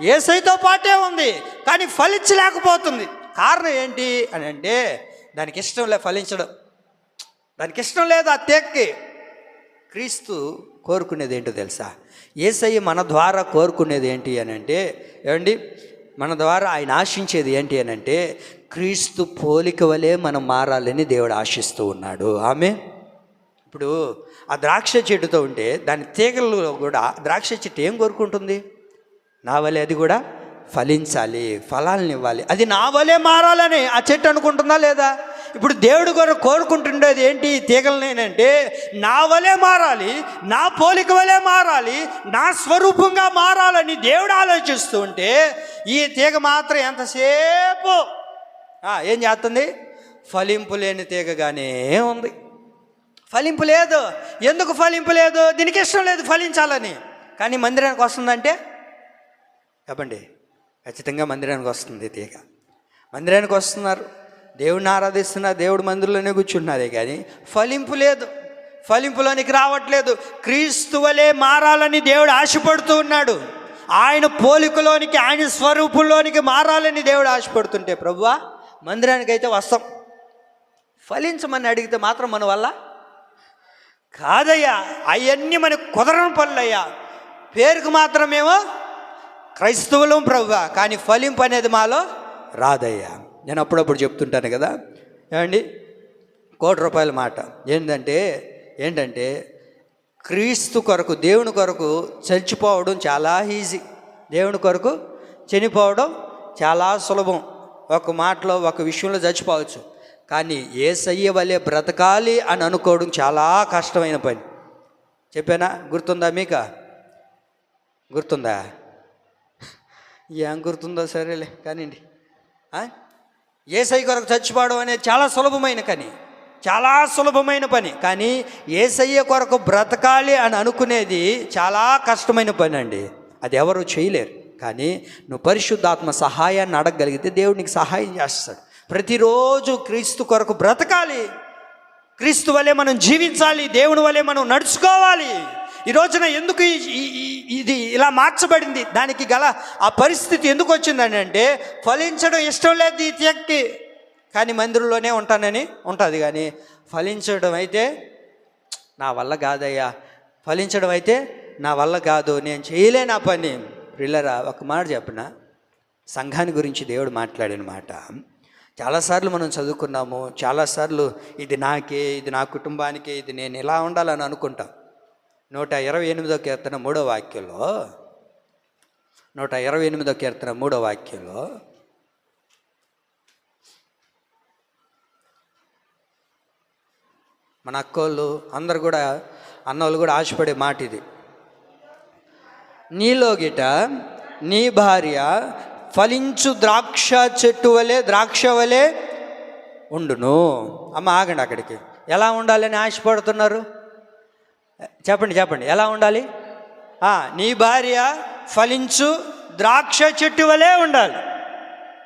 యేసయ్యతో పాటే ఉంది, కానీ ఫలించలేకపోతుంది. కారణం ఏంటి అని అంటే, దానికి ఇష్టం లేదు ఫలించడం, దానికి ఇష్టం లేదు ఆ తీగకి. క్రీస్తు కోరుకునేది ఏంటో తెలుసా? యేసయ్య మన ద్వారా కోరుకునేది ఏంటి అని అంటే, ఏమండి, మన ద్వారా ఆయన ఆశించేది ఏంటి అని అంటే, క్రీస్తు పోలిక వలె మనం మారాలని దేవుడు ఆశిస్తూ ఉన్నాడు. ఆమె ఇప్పుడు ఆ ద్రాక్ష చెట్టుతో ఉంటే దాని తీగల్లో కూడా ద్రాక్ష చెట్టు ఏం కోరుకుంటుంది? నా వలె అది కూడా ఫలించాలి, ఫలాలను ఇవ్వాలి, అది నా వలె మారాలని ఆ చెట్టు అనుకుంటుందా లేదా? ఇప్పుడు దేవుడు కూడా కోరుకుంటుండేది ఏంటి? ఈ తీగలనేనంటే నా వలె మారాలి, నా పోలిక వలె మారాలి, నా స్వరూపంగా మారాలని దేవుడు ఆలోచిస్తూ ఉంటే, ఈ తీగ మాత్రం ఎంతసేపు ఏం చేస్తుంది? ఫలింపు లేని తీగగానే ఉంది. ఫలింపు లేదు. ఎందుకు ఫలింపు లేదు? దీనికి ఇష్టం లేదు ఫలించాలని. కానీ మందిరానికి వస్తుందంటే చెప్పండి, ఖచ్చితంగా మందిరానికి వస్తుంది తీగ. మందిరానికి వస్తున్నారు, దేవుడిని ఆరాధిస్తున్నారు, దేవుడు మందిరంలోనే కూర్చుంటున్నారే, కానీ ఫలింపు లేదు, ఫలింపులోనికి రావట్లేదు. క్రీస్తు వలె మారాలని దేవుడు ఆశపడుతూ ఉన్నాడు. ఆయన పోలికలోనికి, ఆయన స్వరూపంలోనికి మారాలని దేవుడు ఆశపడుతుంటే, ప్రభువా మందిరానికి అయితే వస్తాం, ఫలించమని అడిగితే మాత్రం మన వల్ల కాదయ్యా. అవన్నీ మనకు కుదరని పనులయ్యా. పేరుకు మాత్రమేమో క్రైస్తవులం ప్రభువా, కానీ ఫలింపు అనేది మాలో రాదయ్యా. నేను అప్పుడప్పుడు చెప్తుంటాను కదా, ఏమండి, ₹1,00,00,000 మాట ఏంటంటే క్రీస్తు కొరకు, దేవుని కొరకు చచ్చిపోవడం చాలా ఈజీ, దేవుని కొరకు చనిపోవడం చాలా సులభం. ఒక మాటలో ఒక విషయంలో చచ్చిపోవచ్చు, కానీ యేసయ్య వలె బ్రతకాలి అని అనుకోవడం చాలా కష్టమైన పని. చెప్పానా? గుర్తుందా? మీకు గుర్తుందా? ఏం గుర్తుందో సరేలే కానివ్వండి. యేసయ్య కొరకు చచ్చిపోవడం అనేది చాలా సులభమైన పని, చాలా సులభమైన పని. కానీ యేసయ్య కొరకు బ్రతకాలి అని అనుకునేది చాలా కష్టమైన పని అండి. అది ఎవరు చేయలేరు. కానీ నువ్వు పరిశుద్ధాత్మ సహాయాన్ని అడగగలిగితే దేవుడు నీకు సహాయం చేస్తాడు. ప్రతిరోజు క్రీస్తు కొరకు బ్రతకాలి, క్రీస్తు వలె మనం జీవించాలి, దేవుని వలె మనం నడుచుకోవాలి. ఈ రోజున ఎందుకు ఇది ఇలా మార్చబడింది, దానికి గల ఆ పరిస్థితి ఎందుకు వచ్చిందని అంటే, ఫలించడం ఇష్టం లేదు ఈ తీయకి, కానీ మందిరంలోనే ఉంటానని ఉంటుంది. కానీ ఫలించడం అయితే నా వల్ల కాదయ్యా, ఫలించడం అయితే నా వల్ల కాదు, నేను చేయలేను ఆ పని. ప్రియులారా, ఒక మాట చెప్పిన, సంఘాన్ని గురించి దేవుడు మాట్లాడిన మాట చాలాసార్లు మనం చదువుకున్నాము. చాలాసార్లు ఇది నాకే, ఇది నా కుటుంబానికే, ఇది నేను ఇలా ఉండాలని అనుకుంటాం. 128వ కీర్తన 3వ వాక్యంలో, 128వ కీర్తన 3వ వాక్యంలో మన అక్కోళ్ళు అందరు కూడా, అన్నోళ్ళు కూడా ఆశపడే మాట ఇది. నీలో గిట నీ భార్య ఫలించు ద్రాక్ష చెట్టు వలె, ద్రాక్ష వలె ఉండును. అమ్మ ఆగండి, అక్కడికి ఎలా ఉండాలని ఆశపడుతున్నారు చెప్పండి, చెప్పండి ఎలా ఉండాలి? నీ భార్య ఫలించు ద్రాక్ష చెట్టు వలె ఉండాలి.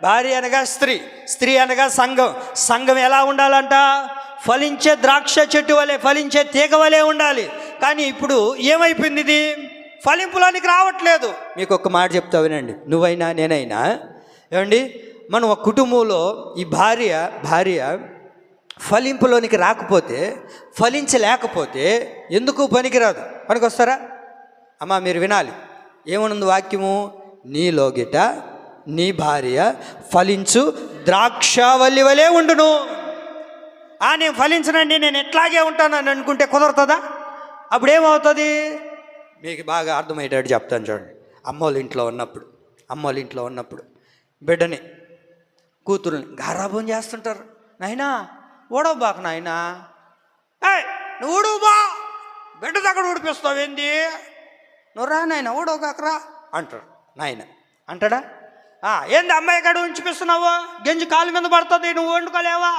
భార్య అనగా స్త్రీ, స్త్రీ అనగా సంఘం. సంఘం ఎలా ఉండాలంట? ఫలించే ద్రాక్ష చెట్టు వలె, ఫలించే తీగ వలె ఉండాలి. కానీ ఇప్పుడు ఏమైపోయింది? ఇది ఫలింపులోనికి రావట్లేదు. మీకు ఒక మాట చెప్తా వినండి, నువ్వైనా నేనైనా. ఏమండి, మనం ఒక కుటుంబంలో ఈ భార్య ఫలింపులోనికి రాకపోతే, ఫలించలేకపోతే ఎందుకు పనికిరాదు? పనికొస్తారా? అమ్మ మీరు వినాలి, ఏమనుంది వాక్యము? నీలో గిట నీ భార్య ఫలించు ద్రాక్షవల్లి వలె ఉండును. నేను ఫలించనండి, నేను ఎట్లాగే ఉంటానని అనుకుంటే కుదరుతుందా? అప్పుడేమవుతుంది? మీకు బాగా అర్థమయ్యేటట్టు చెప్తాను చూడండి. అమ్మోళ్ళ ఇంట్లో ఉన్నప్పుడు బిడ్డని, కూతురుని గారాబం చేస్తుంటారు. నాయనా ఓడవు బాకు, నాయనా నువ్వు ఊడువు బా, బిడ్డ దగ్గర ఊడిపిస్తావు ఏంది, నువ్వు రా నాయన ఊడవు కాకరా అంటాడు. నాయన అంటాడా? ఏంది అమ్మాయి కాడ ఉంచిపిస్తున్నావు, గెంజి కాలు మీద పడుతుంది, నువ్వు వండుకోలేవా?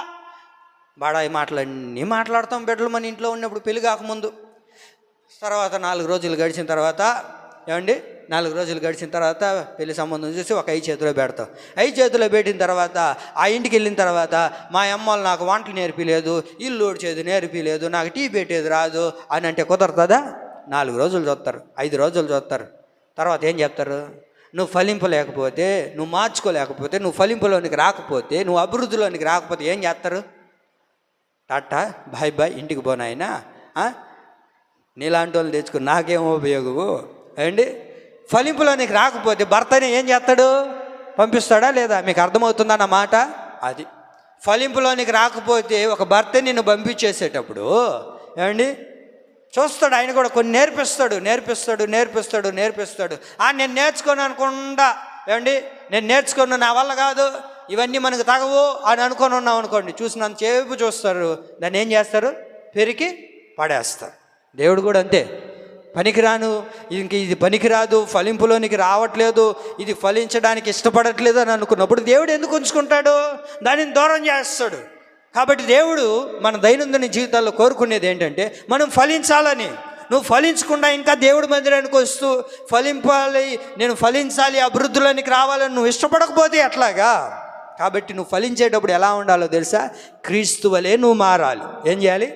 బాడాయి మాటలన్నీ మాట్లాడతాం బిడ్డలు మన ఇంట్లో ఉన్నప్పుడు, పెళ్లి కాకముందు. తర్వాత 4 రోజులు గడిచిన తర్వాత, ఏమండి 4 రోజులు గడిచిన తర్వాత పెళ్లి సంబంధం చూసి ఒక 5 చేతిలో పెడతాం. 5 చేతిలో పెట్టిన తర్వాత ఆ ఇంటికి వెళ్ళిన తర్వాత, మా అమ్మలు నాకు వంటలు నేర్పిలేదు, ఇల్లు ఊడ్చేది నేర్పిలేదు, నాకు టీ పెట్టేది రాదు అని అంటే కుదరుతుందా? 4 రోజులు చూస్తారు, 5 రోజులు చూస్తారు. తర్వాత ఏం చెప్తారు? నువ్వు ఫలింపలేకపోతే, నువ్వు మార్చుకోలేకపోతే, నువ్వు ఫలింపులోనికి రాకపోతే, నువ్వు అభివృద్ధిలోనికి రాకపోతే ఏం చేస్తారు? టాటా బాయ్ బాయ్, ఇంటికి పోనాయినా, నీలాంటి వాళ్ళు తెచ్చుకుని నాకేమో ఉపయోగము అండి. ఫలింపులోనికి రాకపోతే భర్తని ఏం చేస్తాడు? పంపిస్తాడా లేదా? మీకు అర్థమవుతుందా నా మాట? అది ఫలింపులోనికి రాకపోతే ఒక భర్త నిన్ను పంపించేసేటప్పుడు ఏమండి చూస్తాడు, ఆయన కూడా కొన్ని నేర్పిస్తాడు. నేను నేర్చుకోను అనుకుండా, ఏమండి నేను నేర్చుకోను, నా వల్ల కాదు, ఇవన్నీ మనకు తగవు అని అనుకొని ఉన్నాం అనుకోండి, చూసినంత చేపు చూస్తారు, దాన్ని ఏం చేస్తారు? పెరికి పడేస్తారు. దేవుడు కూడా అంతే, పనికిరాను, ఇంక ఇది పనికిరాదు, ఫలింపులోనికి రావట్లేదు, ఇది ఫలించడానికి ఇష్టపడట్లేదు అని అనుకున్నప్పుడు దేవుడు ఎందుకు ఉంచుకుంటాడు? దానిని దూరం చేస్తాడు. కాబట్టి దేవుడు మన దైనందిన జీవితాల్లో కోరుకునేది ఏంటంటే మనం ఫలించాలని. నువ్వు ఫలించకుండా ఇంకా దేవుడి మందిరానికి వస్తూ నేను ఫలించాలి, అభివృద్ధిలోనికి రావాలని నువ్వు ఇష్టపడకపోతే ఎట్లాగా? కాబట్టి నువ్వు ఫలించేటప్పుడు ఎలా ఉండాలో తెలుసా? క్రీస్తు వలె నువ్వు మారాలి. ఏం చేయాలి?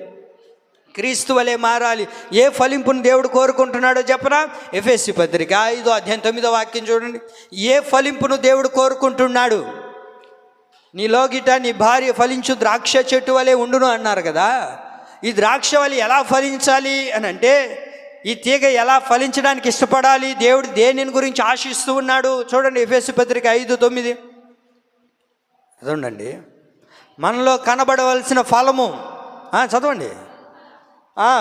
క్రీస్తు వలె మారాలి. ఏ ఫలింపుని దేవుడు కోరుకుంటున్నాడో చెప్పనా? ఎఫెసీ పత్రిక 5వ అధ్యాయం 9వ వాక్యం చూడండి. ఏ ఫలింపును దేవుడు కోరుకుంటున్నాడు? నీలో గిట నీ భార్య ఫలించు ద్రాక్ష చెట్టు వలె ఉండును అన్నారు కదా. ఈ ద్రాక్ష వలె ఎలా ఫలించాలి అని అంటే, ఈ తీగ ఎలా ఫలించడానికి ఇష్టపడాలి, దేవుడు దేనిని గురించి ఆశిస్తూ ఉన్నాడు చూడండి. ఎఫెసీ పత్రిక 5:9 చదవండి. మనలో కనబడవలసిన ఫలము చదవండి.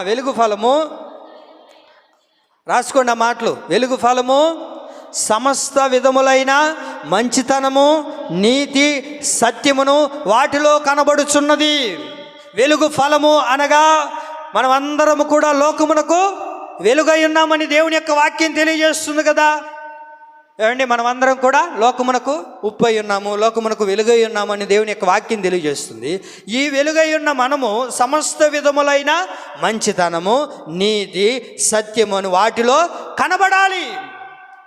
వెలుగు ఫలము, రాసుకోండి ఆ మాటలు. వెలుగు ఫలము సమస్త విధములైన మంచితనము, నీతి, సత్యమును వాటిలో కనబడుచున్నది. వెలుగు ఫలము అనగా మనమందరము కూడా లోకమునకు వెలుగై ఉన్నామని దేవుని యొక్క వాక్యం తెలియజేస్తుంది కదా. ఏమండి, మనమందరం కూడా లోకమునకు ఉప్పు అయి ఉన్నాము, లోకమునకు వెలుగై ఉన్నాము అని దేవుని యొక్క వాక్యం తెలియజేస్తుంది. ఈ వెలుగై ఉన్న మనము సమస్త విధములైన మంచితనము, నీతి, సత్యము అని వాటిలో కనబడాలి.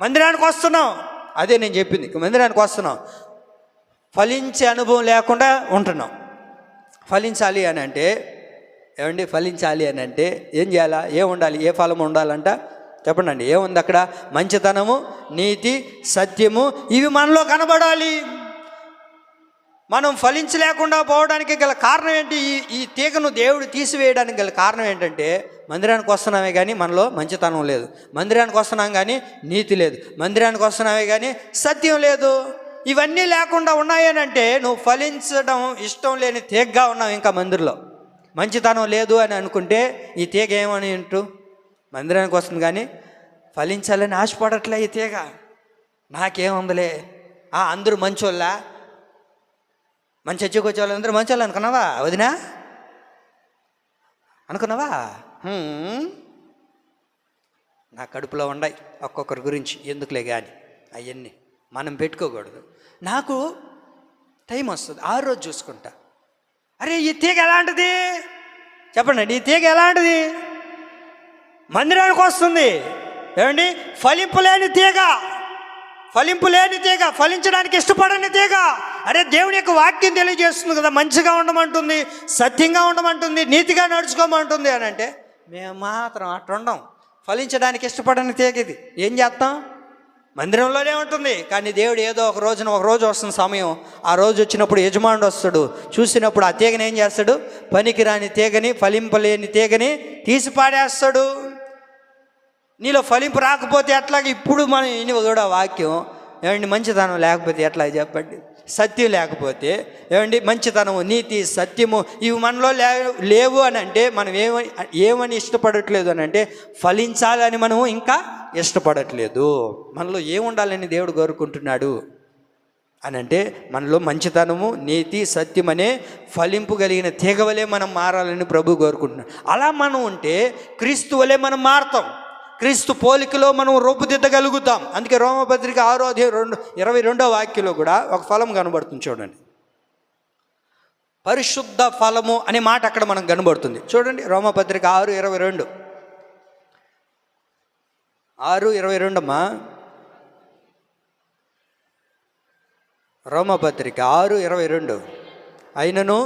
మందిరానికి వస్తున్నాం, అదే నేను చెప్పింది, మందిరానికి వస్తున్నాం, ఫలించే అనుభవం లేకుండా ఉంటున్నాం. ఫలించాలి అని అంటే ఏమండి, ఫలించాలి అని అంటే ఏం చేయాలా, ఏం ఉండాలి, ఏ ఫలం ఉండాలంట చెప్పండి అండి. ఏముంది అక్కడ? మంచితనము, నీతి, సత్యము, ఇవి మనలో కనబడాలి. మనం ఫలించలేకుండా పోవడానికి గల కారణం ఏంటి? ఈ తీగను దేవుడు తీసివేయడానికి గల కారణం ఏంటంటే, మందిరానికి వస్తున్నామే కానీ మనలో మంచితనం లేదు, మందిరానికి వస్తున్నాం కానీ నీతి లేదు, మందిరానికి వస్తున్నామే కానీ సత్యం లేదు. ఇవన్నీ లేకుండా ఉన్నాయనంటే నువ్వు ఫలించడం ఇష్టం లేని తీగగా ఉన్నావు. ఇంకా మందిరంలో మంచితనం లేదు అని అనుకుంటే ఈ తీగ ఏమని అంటూ మందిరానికి వస్తుంది కానీ ఫలించాలని ఆశపడట్లే. ఈ తీగ నాకేముందిలే, అందరూ మంచోళ్ళ, మంచి చర్చకు వచ్చే వాళ్ళందరూ మంచోళ్ళు అనుకున్నావా వదినా, అనుకున్నావా? నా కడుపులో ఉన్నాయి ఒక్కొక్కరి గురించి, ఎందుకులే కానీ అవన్నీ మనం పెట్టుకోకూడదు. నాకు టైం వస్తుంది, ఆ రోజు చూసుకుంటా. అరే ఈ తీగ ఎలాంటిది చెప్పండి, ఈ తీగ ఎలాంటిది? మందిరానికి వస్తుంది, ఏమండి, ఫలింపు లేని తీగ, ఫలింపు లేని తీగ, ఫలించడానికి ఇష్టపడని తీగ. అరే దేవుని యొక్క వాక్యం తెలియజేస్తుంది కదా, మంచిగా ఉండమంటుంది, సత్యంగా ఉండమంటుంది, నీతిగా నడుచుకోమంటుంది అని అంటే మేము మాత్రం అట్టుండం. ఫలించడానికి ఇష్టపడని తీగ ఇది. ఏం చేస్తాం? మందిరంలోనే ఉంటుంది. కానీ దేవుడు ఏదో ఒక రోజు వస్తున్న సమయం, ఆ రోజు వచ్చినప్పుడు యజమానుడు వస్తాడు, చూసినప్పుడు ఆ తీగని ఏం చేస్తాడు? పనికిరాని తీగని, ఫలింపలేని తీగని తీసి పాడేస్తాడు. నీలో ఫలింపు రాకపోతే ఎట్లాగే ఇప్పుడు మనం ఇని కూడా వాక్యం, ఏమండి, మంచితనం లేకపోతే ఎట్లా చెప్పండి, సత్యం లేకపోతే ఏమండి, మంచితనము, నీతి, సత్యము ఇవి మనలో లేవు అని అంటే మనం ఏమని ఇష్టపడట్లేదు అని అంటే ఫలించాలని మనము ఇంకా ఇష్టపడట్లేదు. మనలో ఏముండాలని దేవుడు కోరుకుంటున్నాడు అని అంటే మనలో మంచితనము, నీతి, సత్యం అనే ఫలింపు కలిగిన తీగవలే మనం మారాలని ప్రభు కోరుకుంటున్నాడు. అలా మనం ఉంటే క్రీస్తు వలె మనం మారుతాం, క్రీస్తు పోలికలో మనం రూపుదిద్దగలుగుతాం. అందుకే రోమపత్రిక 6:22 వాక్యంలో కూడా ఒక ఫలం కనబడుతుంది చూడండి. పరిశుద్ధ ఫలము అనే మాట అక్కడ మనకు కనబడుతుంది చూడండి. రోమపత్రిక 6:22 అమ్మా, రోమపత్రిక 6:22 అయినను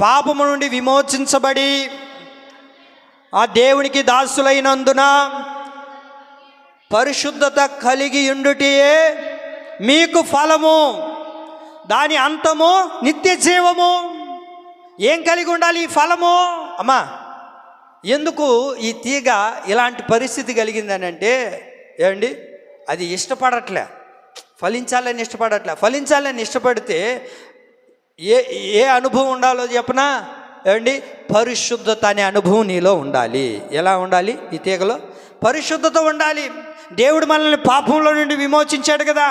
పాపము నుండి విమోచించబడి ఆ దేవునికి దాసులైనందున పరిశుద్ధత కలిగి ఉండుటయే మీకు ఫలము, దాని అంతము నిత్య జీవము. ఏం కలిగి ఉండాలి ఈ ఫలము? అమ్మా, ఎందుకు ఈ తీగ ఇలాంటి పరిస్థితి కలిగిందని అంటే ఏమండి, అది ఇష్టపడట్లే, ఫలించాలని ఇష్టపడట్లే. ఫలించాలని ఇష్టపడితే ఏ అనుభవం ఉండాలో చెప్పనా? ఏమండి, పరిశుద్ధత అనే అనుభవం నీలో ఉండాలి. ఎలా ఉండాలి? ఈ తీగలో పరిశుద్ధత ఉండాలి. దేవుడు మనల్ని పాపంలో నుండి విమోచించాడు కదా.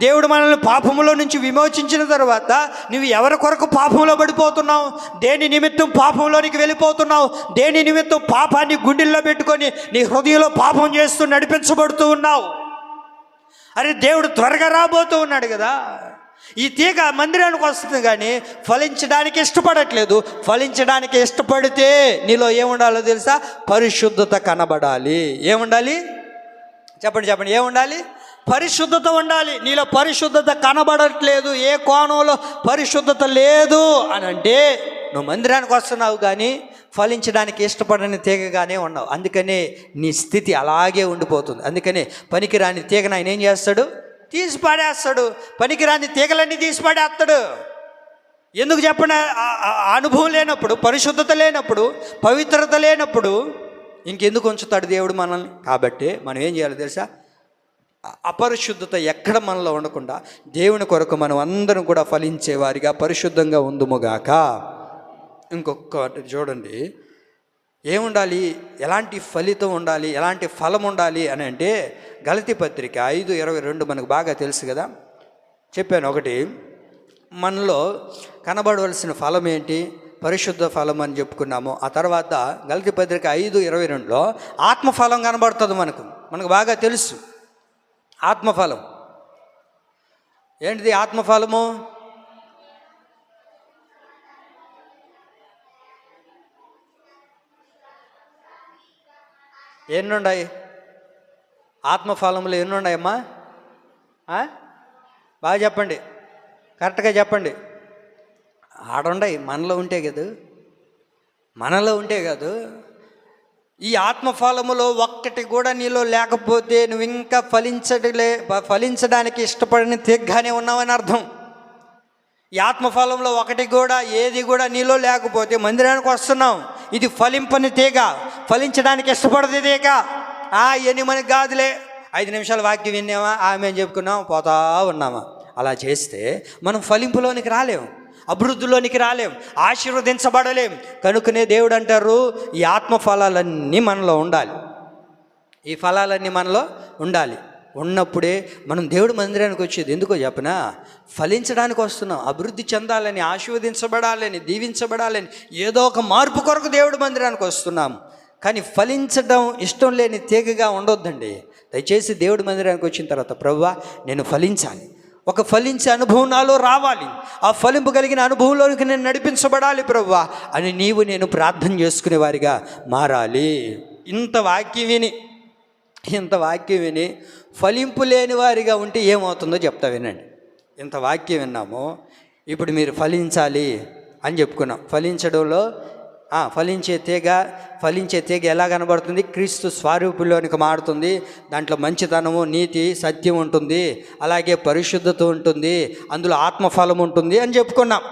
దేవుడు మనల్ని పాపంలో నుంచి విమోచించిన తర్వాత నువ్వు ఎవరి కొరకు పాపంలో పడిపోతున్నావు? దేని నిమిత్తం పాపంలోనికి వెళ్ళిపోతున్నావు? దేని నిమిత్తం పాపాన్ని గుండెల్లో పెట్టుకొని నీ హృదయంలో పాపం చేస్తూ నడిపించబడుతూ ఉన్నావు? అరే దేవుడు త్వరగా రాబోతూ ఉన్నాడు కదా. ఈ తీగ మందిరానికి వస్తుంది కానీ ఫలించడానికి ఇష్టపడట్లేదు. ఫలించడానికి ఇష్టపడితే నీలో ఏముండాలో తెలుసా? పరిశుద్ధత కనబడాలి. ఏముండాలి చెప్పండి, ఏముండాలి? పరిశుద్ధత ఉండాలి. నీలో పరిశుద్ధత కనబడట్లేదు, ఏ కోణంలో పరిశుద్ధత లేదు అని అంటే నువ్వు మందిరానికి వస్తున్నావు కానీ ఫలించడానికి ఇష్టపడని తీగగానే ఉన్నావు. అందుకనే నీ స్థితి అలాగే ఉండిపోతుంది. అందుకనే పనికిరాని తీగను ఆయన ఏం చేస్తాడు? తీసి పాడేస్తాడు. పనికిరాని తీగలన్నీ తీసి పాడేస్తాడు. ఎందుకు చెప్పండి? అనుభవం లేనప్పుడు, పరిశుద్ధత లేనప్పుడు, పవిత్రత లేనప్పుడు ఇంకెందుకు ఉంచుతాడు దేవుడు మనల్ని? కాబట్టి మనం ఏం చేయాలో తెలుసా? అపరిశుద్ధత ఎక్కడ మనలో ఉండకుండా దేవుని కొరకు మనం అందరం కూడా ఫలించే వారిగా పరిశుద్ధంగా ఉందుముగాక. ఇంకొకటి చూడండి, ఏముండాలి? ఎలాంటి ఫలితం ఉండాలి, ఎలాంటి ఫలం ఉండాలి అని అంటే గలతీ పత్రిక 5:22 మనకు బాగా తెలుసు కదా. చెప్పాను ఒకటి, మనలో కనబడవలసిన ఫలం ఏంటి? పరిశుద్ధ ఫలం అని చెప్పుకున్నాము. ఆ తర్వాత గలతీ పత్రిక 5:22లో ఆత్మఫలం కనబడుతుంది మనకు. మనకు బాగా తెలుసు. ఆత్మఫలం ఏంటిది? ఆత్మఫలము ఎన్నున్నాయి? ఆత్మఫలములు ఎన్నున్నాయమ్మా? బాగా చెప్పండి, కరెక్ట్గా చెప్పండి. ఆడుండయి, మనలో ఉంటే కాదు, మనలో ఉంటే కాదు. ఈ ఆత్మఫలములో ఒక్కటి కూడా నీలో లేకపోతే నువ్వు ఇంకా ఫలించడానికి ఇష్టపడిన తీగ్గానే ఉన్నావని అర్థం. ఈ ఆత్మఫలంలో ఒకటి కూడా ఏది కూడా నీలో లేకపోతే మందిరానికి వస్తున్నాం, ఇది ఫలింపని తీగ, ఫలించడానికి ఇష్టపడదు తీగ. ఇవన్నీ మనకి కాదులే, 5 నిమిషాలు వాక్యం విన్నామా, మేము చెప్పుకున్నాం, పోతా ఉన్నామా. అలా చేస్తే మనం ఫలింపులోనికి రాలేం, అభివృద్ధిలోనికి రాలేం, ఆశీర్వదించబడలేం. కనుకనే దేవుడు అంటారు, ఈ ఆత్మఫలాలన్నీ మనలో ఉండాలి, ఈ ఫలాలన్నీ మనలో ఉండాలి. ఉన్నప్పుడే మనం దేవుడి మందిరానికి వచ్చేది. ఎందుకో చెప్పనా? ఫలించడానికి వస్తున్నాం, అభివృద్ధి చెందాలని, ఆశీర్వదించబడాలని, దీవించబడాలని, ఏదో ఒక మార్పు కొరకు దేవుడి మందిరానికి వస్తున్నాం. కానీ ఫలించడం ఇష్టం లేని తీగగా ఉండొద్దండి. దయచేసి దేవుడి మందిరానికి వచ్చిన తర్వాత, ప్రభువా నేను ఫలించాలి, ఒక ఫలించే అనుభవం నాలో రావాలి, ఆ ఫలింపు కలిగిన అనుభవంలోనికి నేను నడిపించబడాలి ప్రభువా అని నేను ప్రార్థన చేసుకునే వారిగా మారాలి. ఇంత వాక్యం విని ఫలింపు లేని వారిగా ఉంటే ఏమవుతుందో చెప్తా వినండి. ఇంత వాక్యం విన్నాము, ఇప్పుడు మీరు ఫలించాలి అని చెప్పుకున్నాం. ఫలించడంలో ఫలించే తీగ ఎలా కనబడుతుంది? క్రీస్తు స్వరూపులోనికి మారుతుంది. దాంట్లో మంచితనము, నీతి, సత్యం ఉంటుంది, అలాగే పరిశుద్ధత ఉంటుంది, అందులో ఆత్మఫలం ఉంటుంది అని చెప్పుకున్నాం.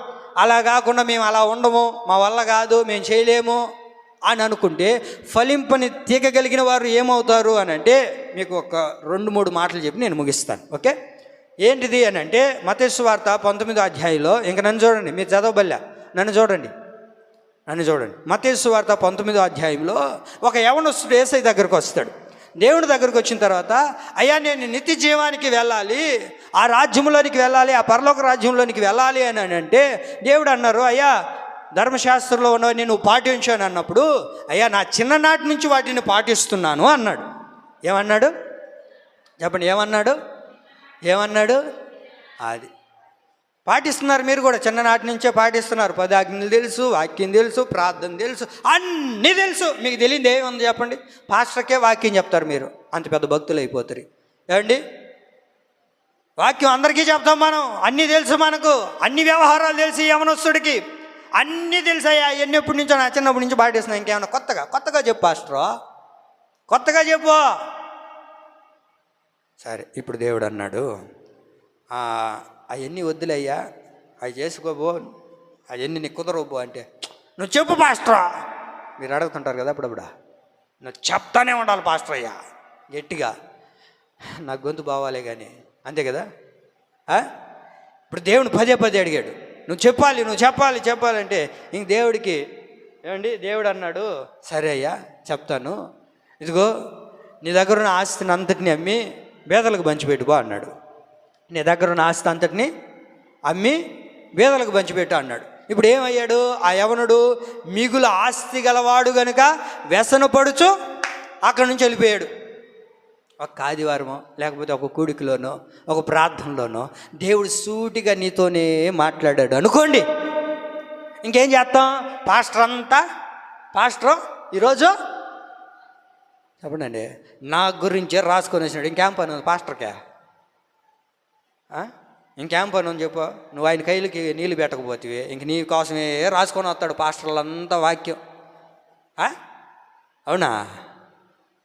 అలా కాకుండా మేము అలా ఉండము, మా వల్ల కాదు, మేము చేయలేము అని అనుకుంటే ఫలింపని తీగ కలిగిన వారు ఏమవుతారు అని అంటే, మీకు ఒక 2-3 మాటలు చెప్పి నేను ముగిస్తాను. ఓకే, ఏంటిది అని అంటే, మత్తయి సువార్త 19వ అధ్యాయంలో, ఇంక నన్ను చూడండి, మీరు చదవబల్లా, నన్ను చూడండి. మత్తయి సువార్త 19వ అధ్యాయంలో ఒక యవనస్తుడు యేసయ్య దగ్గరకు వస్తాడు. దేవుడి దగ్గరకు వచ్చిన తర్వాత, అయ్యా నేను నిత్య జీవానికి వెళ్ళాలి, ఆ రాజ్యంలోనికి వెళ్ళాలి, ఆ పరలోక రాజ్యంలోనికి వెళ్ళాలి అని అంటే, దేవుడు అన్నారు, అయ్యా ధర్మశాస్త్రంలో ఉన్నవన్నీ నువ్వు పాటించు అని అన్నప్పుడు, అయ్యా నా చిన్ననాటి నుంచి వాటిని పాటిస్తున్నాను అన్నాడు. ఏమన్నాడు చెప్పండి? ఏమన్నాడు? అది పాటిస్తున్నారు, మీరు కూడా చిన్ననాటి నుంచే పాటిస్తున్నారు. 10 ఆజ్ఞలు తెలుసు, వాక్యం తెలుసు, ప్రార్థన తెలుసు, అన్నీ తెలుసు. మీకు తెలియదు ఏముంది చెప్పండి? పాస్టర్కే వాక్యం చెప్తారు, మీరు అంత పెద్ద భక్తులు అయిపోతారు. ఏమండి, వాక్యం అందరికీ చెప్తాం మనం, అన్నీ తెలుసు, మనకు అన్ని వ్యవహారాలు తెలుసు. యవనస్తుడికి అన్నీ తెలుసాయా, ఎన్నెప్పటి నుంచో, నా చిన్నప్పటి నుంచి పాటిస్తున్నాయి. ఇంకేమన్నా కొత్తగా చెప్పు పాస్టర్, కొత్తగా చెప్పు. సరే, ఇప్పుడు దేవుడు అన్నాడు, అవన్నీ వద్దులయ్యా, అవి చేసుకోబో, అవన్నీ నీకు కుదరబో అంటే, నువ్వు చెప్పు పాస్టరా. మీరు అడుగుతుంటారు కదా అప్పుడప్పుడు, నువ్వు చెప్తానే ఉండాలి పాస్టర్ అయ్యా గట్టిగా, నా గొంతు బావాలే కానీ, అంతే కదా. ఇప్పుడు దేవుని పదే అడిగాడు, నువ్వు చెప్పాలంటే ఇంక దేవుడికి ఏమండి, దేవుడు అన్నాడు, సరే అయ్యా చెప్తాను, ఇదిగో నీ దగ్గర ఉన్న ఆస్తిని అంతటిని అమ్మి పేదలకు పంచిపెట్టుకో అన్నాడు. నీ దగ్గర ఉన్న ఆస్తి అంతటిని అమ్మి పేదలకు పంచిపెట్టు అన్నాడు. ఇప్పుడు ఏమయ్యాడు ఆ యవనుడు? మిగులు ఆస్తి గలవాడు గనుక వ్యసన పడుచు అక్కడి నుంచి వెళ్ళిపోయాడు. ఒక ఆదివారమో లేకపోతే ఒక కూడికలోనో ఒక ప్రార్థనలోనో దేవుడు సూటిగా నీతోనే మాట్లాడాడు అనుకోండి, ఇంకేం చేస్తాం? పాస్టర్ ఈరోజు చెప్పండి, నా గురించే రాసుకొని వచ్చినాడు, ఇంకేం పని ఉంది పాస్టర్కే? ఇంకేం పని ఉంది చెప్పు? నువ్వు ఆయన కైలకి నీళ్ళు పెట్టకపోతే ఇంక నీ కోసమే రాసుకొని వస్తాడు పాస్టర్లంతా వాక్యం. అవునా?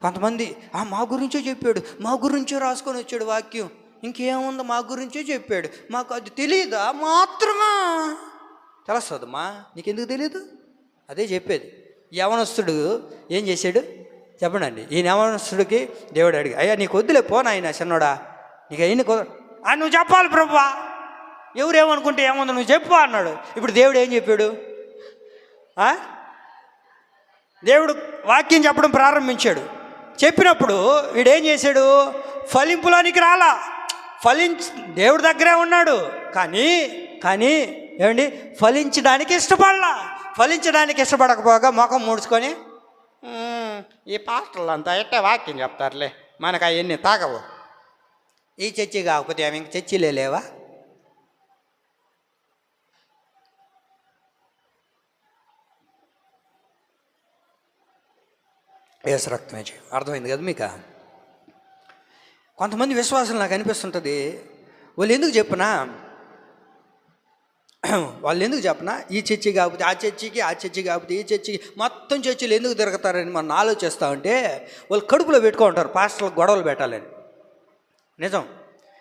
కొంతమంది మా గురించే చెప్పాడు, మా గురించే రాసుకొని వచ్చాడు వాక్యం, ఇంకేముందో మా గురించే చెప్పాడు, మాకు అది తెలియదా మాత్రమా? తెలుస్తుందమ్మా, నీకెందుకు తెలియదు? అదే చెప్పేది. యవనస్తుడు ఏం చేశాడు చెప్పండి? ఈ యవనస్తుడికి దేవుడు అడిగి, అయ్యా నీకు వద్దులే పోనాయన చిన్నోడా, నీకు అయిన నువ్వు చెప్పాలి ప్రభువా, ఎవరేమనుకుంటే ఏముందో నువ్వు చెప్పు అన్నాడు. ఇప్పుడు దేవుడు ఏం చెప్పాడు? దేవుడు వాక్యం చెప్పడం ప్రారంభించాడు. చెప్పినప్పుడు వీడేం చేశాడు? ఫలింపులోనికి రాలా, దేవుడి దగ్గరే ఉన్నాడు, కానీ ఏమండి ఫలించడానికి ఇష్టపడకపోగా ముఖం ముడుచుకొని, ఈ పాస్టర్లు అంతా ఎట్టే వాక్యం చెప్తారులే, మనకు అవన్నీ తాగవు. ఈ చర్చి కాకపోతే ఆమె ఇంక చర్చిలే లేవా? యేసు రక్తమే చేయం. అర్థమైంది కదా మీకు? కొంతమంది విశ్వాసం నాకు అనిపిస్తుంటుంది, వాళ్ళు ఎందుకు చెప్పనా ఈ చర్చి కాకపోతే ఆ చర్చికి, ఆ చర్చి కాకపోతే ఈ చర్చికి, మొత్తం చర్చిలు ఎందుకు తిరుగుతారని మనం ఆలోచిస్తూ ఉంటే వాళ్ళు కడుపులో పెట్టుకుంటారు పాస్టర్లకు గొడవలు పెట్టాలని. నిజం.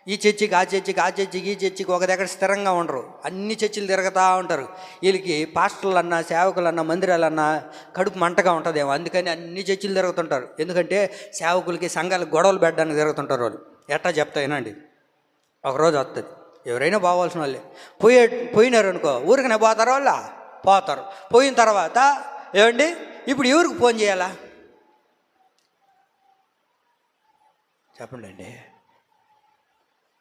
ఈ చర్చికి, ఆ చర్చికి, ఆ చర్చికి, ఈ చర్చికి ఒక దగ్గర స్థిరంగా ఉండరు, అన్ని చర్చిలు తిరుగుతూ ఉంటారు. వీళ్ళకి పాస్టర్లన్నా, సేవకులన్నా, మందిరాలన్నా కడుపు మంటగా ఉంటుందేమో, అందుకని అన్ని చర్చిలు తిరుగుతుంటారు. ఎందుకంటే సేవకులకి, సంఘాలకు గొడవలు పెట్టడానికి తిరుగుతుంటారు వాళ్ళు. ఎట్టా చెప్తా వినండి, ఒకరోజు వస్తుంది, ఎవరైనా పోవాల్సిన వాళ్ళే పోయినారు అనుకో, ఊరికనే పోతారు వాళ్ళ, పోతారు. పోయిన తర్వాత ఏమండి ఇప్పుడు ఎవరికి ఫోన్ చేయాలా చెప్పండి అండి?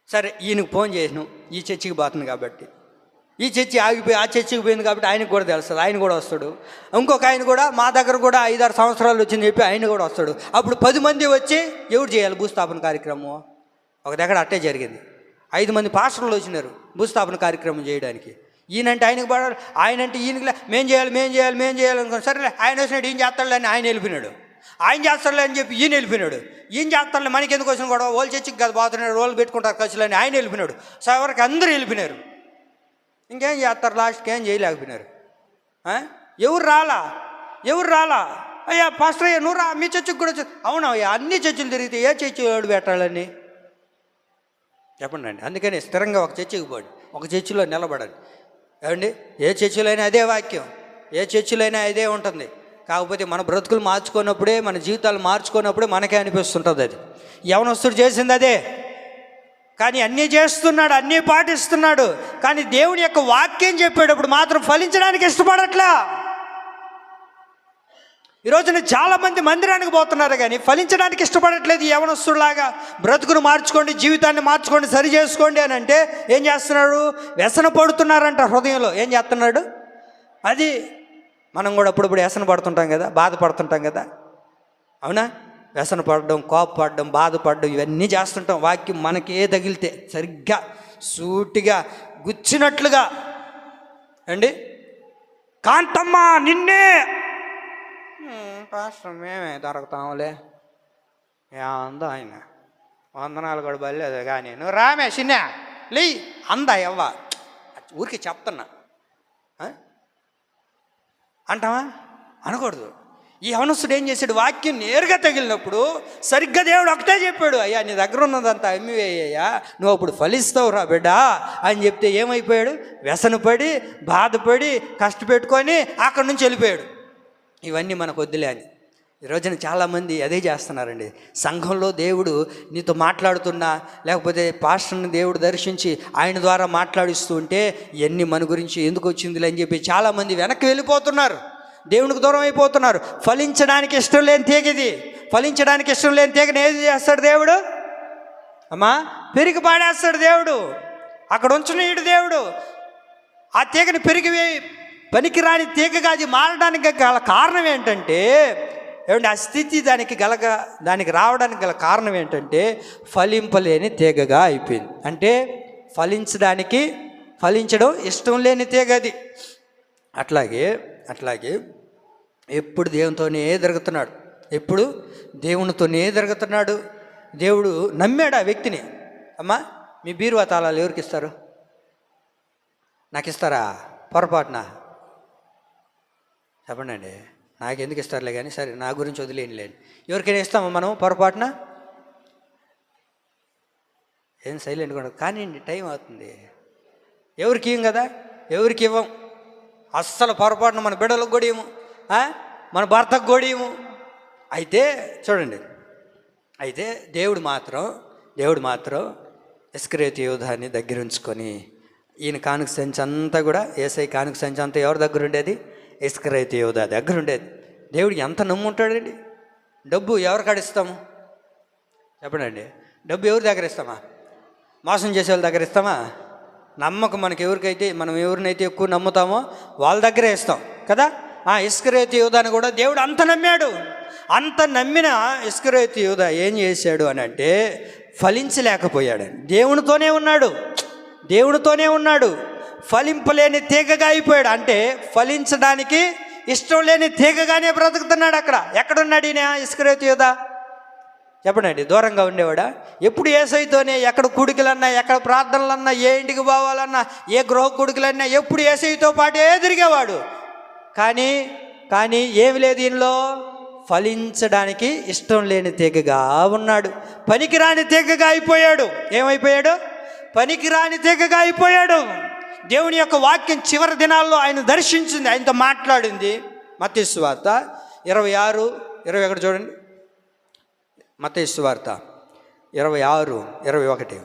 సరే, ఈయనకు ఫోన్ చేసినాం, ఈ చర్చికి పోతుంది కాబట్టి, ఈ చర్చి ఆగిపోయి ఆ చర్చికి పోయింది కాబట్టి ఆయనకు కూడా తెలుస్తుంది, ఆయన కూడా వస్తాడు. ఇంకొక ఆయన కూడా మా దగ్గర కూడా 5-6 సంవత్సరాలు వచ్చిందని చెప్పి ఆయన కూడా వస్తాడు. అప్పుడు 10 మంది వచ్చి ఎవరు చేయాలి భూస్థాపన కార్యక్రమం? ఒక దగ్గర అట్టే జరిగింది. 5 మంది పాస్టర్లు వచ్చినారు భూస్థాపన కార్యక్రమం చేయడానికి. ఈయనంటే ఆయనకు పడాలి, ఆయనంటే ఈయనకి మేం చేయాలి అనుకున్నాను. సరేలే, ఆయన వచ్చినాడు, ఈయన చేస్తాడులే అని ఆయన వెళ్ళిపోయినాడు. ఆయన చేస్తాడులే అని చెప్పి ఈయన వెళ్ళిపోయినాడు. ఈయన చేస్తాడులే, మనకి ఎందుకు వచ్చిన కూడా వాళ్ళు చర్చికి కదా పోతున్నాడు, వాళ్ళు పెట్టుకుంటారు ఖర్చులు అని ఆయన వెళ్ళిపోయినాడు. చివరికి అందరూ వెళ్ళిపోయినారు. ఇంకేం చేస్తారు? లాస్ట్కి ఏం చేయలేకపోయినారు. ఎవరు రాలా? అయ్యా పాస్టర్ అయ్యా నువ్వు రా, మీ చర్చికి కూడా అవునా? అయ్యా అన్ని చర్చిలు తిరిగితే ఏ చర్చి వాడు పెట్టాలని చెప్పండి అండి. అందుకని స్థిరంగా ఒక చర్చికి పోండి, ఒక చర్చిలో నిలబడండి. ఏమండి, ఏ చర్చిలో అయినా అదే వాక్యం, ఏ చర్చిలో అయినా అదే ఉంటుంది. కాకపోతే మన బ్రతుకులు మార్చుకున్నప్పుడే, మన జీవితాలు మార్చుకున్నప్పుడే మనకే అనిపిస్తుంటుంది అది. యవనస్తుడు చేసింది అదే, కానీ అన్నీ చేస్తున్నాడు, అన్నీ పాటిస్తున్నాడు, కానీ దేవుని యొక్క వాక్యం చెప్పేటప్పుడు మాత్రం ఫలించడానికి ఇష్టపడట్లా. ఈరోజున చాలామంది మందిరానికి పోతున్నారు కానీ ఫలించడానికి ఇష్టపడట్లేదు. యవనస్తులాగా బ్రతుకును మార్చుకోండి, జీవితాన్ని మార్చుకోండి, సరి చేసుకోండి అని అంటే ఏం చేస్తున్నాడు? వ్యసన పడుతున్నారంట హృదయంలో. ఏం చేస్తున్నాడు? అది మనం కూడా అప్పుడప్పుడు వ్యసన పడుతుంటాం కదా, బాధపడుతుంటాం కదా, అవునా? వ్యసన పడడం, కోపపడడం, బాధపడడం ఇవన్నీ చేస్తుంటాం. వాక్యం మనకి ఏ తగిలితే సరిగ్గా సూటిగా గుచ్చినట్లుగా అండి, కాంతమ్మ నిన్నే పాస్టర్ మేమే దొరుకుతాంలే, అందా ఆయన వందనాలు కూడా బయలేదు కానీ నువ్వు రామే చిన్న లే అందా ఎవ్వ ఊరికి చెప్తున్నా అంటావా? అనకూడదు. ఈ యవనస్తుడు ఏం చేశాడు? వాక్యం నేరుగా తగిలినప్పుడు సరిగ్గా దేవుడు ఒకటే చెప్పాడు, అయ్యా నీ దగ్గర ఉన్నదంతా అమ్మివేయ్యా, నువ్వు అప్పుడు ఫలిస్తావు రా బిడ్డ అని చెప్తే ఏమైపోయాడు? వ్యసనపడి, బాధపడి, కష్టపెట్టుకొని అక్కడి నుంచి వెళ్ళిపోయాడు. ఇవన్నీ మనకు వద్దులే అని ఈ రోజున చాలామంది అదే చేస్తున్నారండి. సంఘంలో దేవుడు నీతో మాట్లాడుతున్నా, లేకపోతే పాస్టర్ని దేవుడు దర్శించి ఆయన ద్వారా మాట్లాడిస్తూ ఉంటే ఇవన్నీ మన గురించి ఎందుకు వచ్చిందిలే అని చెప్పి చాలామంది వెనక్కి వెళ్ళిపోతున్నారు, దేవునికి దూరం అయిపోతున్నారు. ఫలించడానికి ఇష్టం లేని తీగ ఇది. ఫలించడానికి ఇష్టం లేని తీగని ఏది చేస్తాడు దేవుడు? అమ్మా పెరిగి పాడేస్తాడు దేవుడు. అక్కడ ఉంచునీయుడు దేవుడు. ఆ తీగని పెరిగి పనికిరాని తీగగా అది మారడానికి గల కారణం ఏంటంటే, ఏమంటే ఆ స్థితి దానికి రావడానికి గల కారణం ఏంటంటే ఫలింపలేని తీగగా అయిపోయింది. అంటే ఫలించడం ఇష్టం లేని తీగ అది. అట్లాగే ఎప్పుడు దేవునితోనే తిరుగుతున్నాడు. దేవుడు నమ్మాడు ఆ వ్యక్తిని. అమ్మా మీ బీరువా తాళాలు ఎవరికి ఇస్తారు? నాకు ఇస్తారా? పొరపాటున చెప్పండి అండి. నాకెందుకు ఇస్తారులే కానీ సరే, నా గురించి వదిలేనిలేండి. ఎవరికైనా ఇస్తామా మనం పొరపాటున? ఏం సైలెంట్గా ఉండదు కానీ టైం అవుతుంది. ఎవరికి ఇవ్వం కదా, ఎవరికి ఇవ్వం అస్సలు. పొరపాటున మన బిడ్డలకు కూడా ఇవ్వము, మన భర్తకు కూడా ఇవ్వము. అయితే చూడండి, అయితే దేవుడు మాత్రం ఇస్కరియోతు యూదాని దగ్గర ఉంచుకొని, ఈయన కానుక సంచి అంతా కూడా, యేసయ్య కానుక సంచి అంతా ఎవరి దగ్గర ఉండేది? ఇస్కరియోతు యూదా దగ్గర ఉండేది. దేవుడు ఎంత నమ్ముంటాడండి. డబ్బు ఎవరు కాడిస్తాము చెప్పండి? డబ్బు ఎవరి దగ్గర ఇస్తామా? మోసం చేసే వాళ్ళ దగ్గర ఇస్తామా? నమ్మకం మనం ఎవరినైతే ఎక్కువ నమ్ముతామో వాళ్ళ దగ్గరే ఇస్తాం కదా. ఇస్కరియోతు యూదాని కూడా దేవుడు అంత నమ్మాడు. అంత నమ్మిన ఇస్కరియోతు యూదా ఏం చేశాడు అని అంటే ఫలించలేకపోయాడు. దేవునితోనే ఉన్నాడు, ఫలింపలేని తీగగా అయిపోయాడు. అంటే ఫలించడానికి ఇష్టం లేని తీగగానే బ్రతుకుతున్నాడు. ఎక్కడున్నాడు ఈయన ఇస్కరియోతు యూదా చెప్పండి? దూరంగా ఉండేవాడా? ఎప్పుడు యేసయ్యతోనే, ఎక్కడ కూడికలన్నా, ఎక్కడ ప్రార్థనలన్నా, ఏ ఇంటికి పోవాలన్నా, ఏ గృహ కూడికలన్నా ఎప్పుడు యేసయ్యతో పాటే తిరిగేవాడు. కానీ ఏమి లేదు, ఈయనలో ఫలించడానికి ఇష్టం లేని తీగగా ఉన్నాడు. పనికిరాని తీగగా అయిపోయాడు. ఏమైపోయాడు? పనికిరాని తీగగా అయిపోయాడు. దేవుని యొక్క వాక్యం చివరి దినాల్లో ఆయన దర్శించింది, ఆయనతో మాట్లాడింది. మత్తయి సువార్త 26:21 చూడండి. మత్తయి సువార్త 26:21.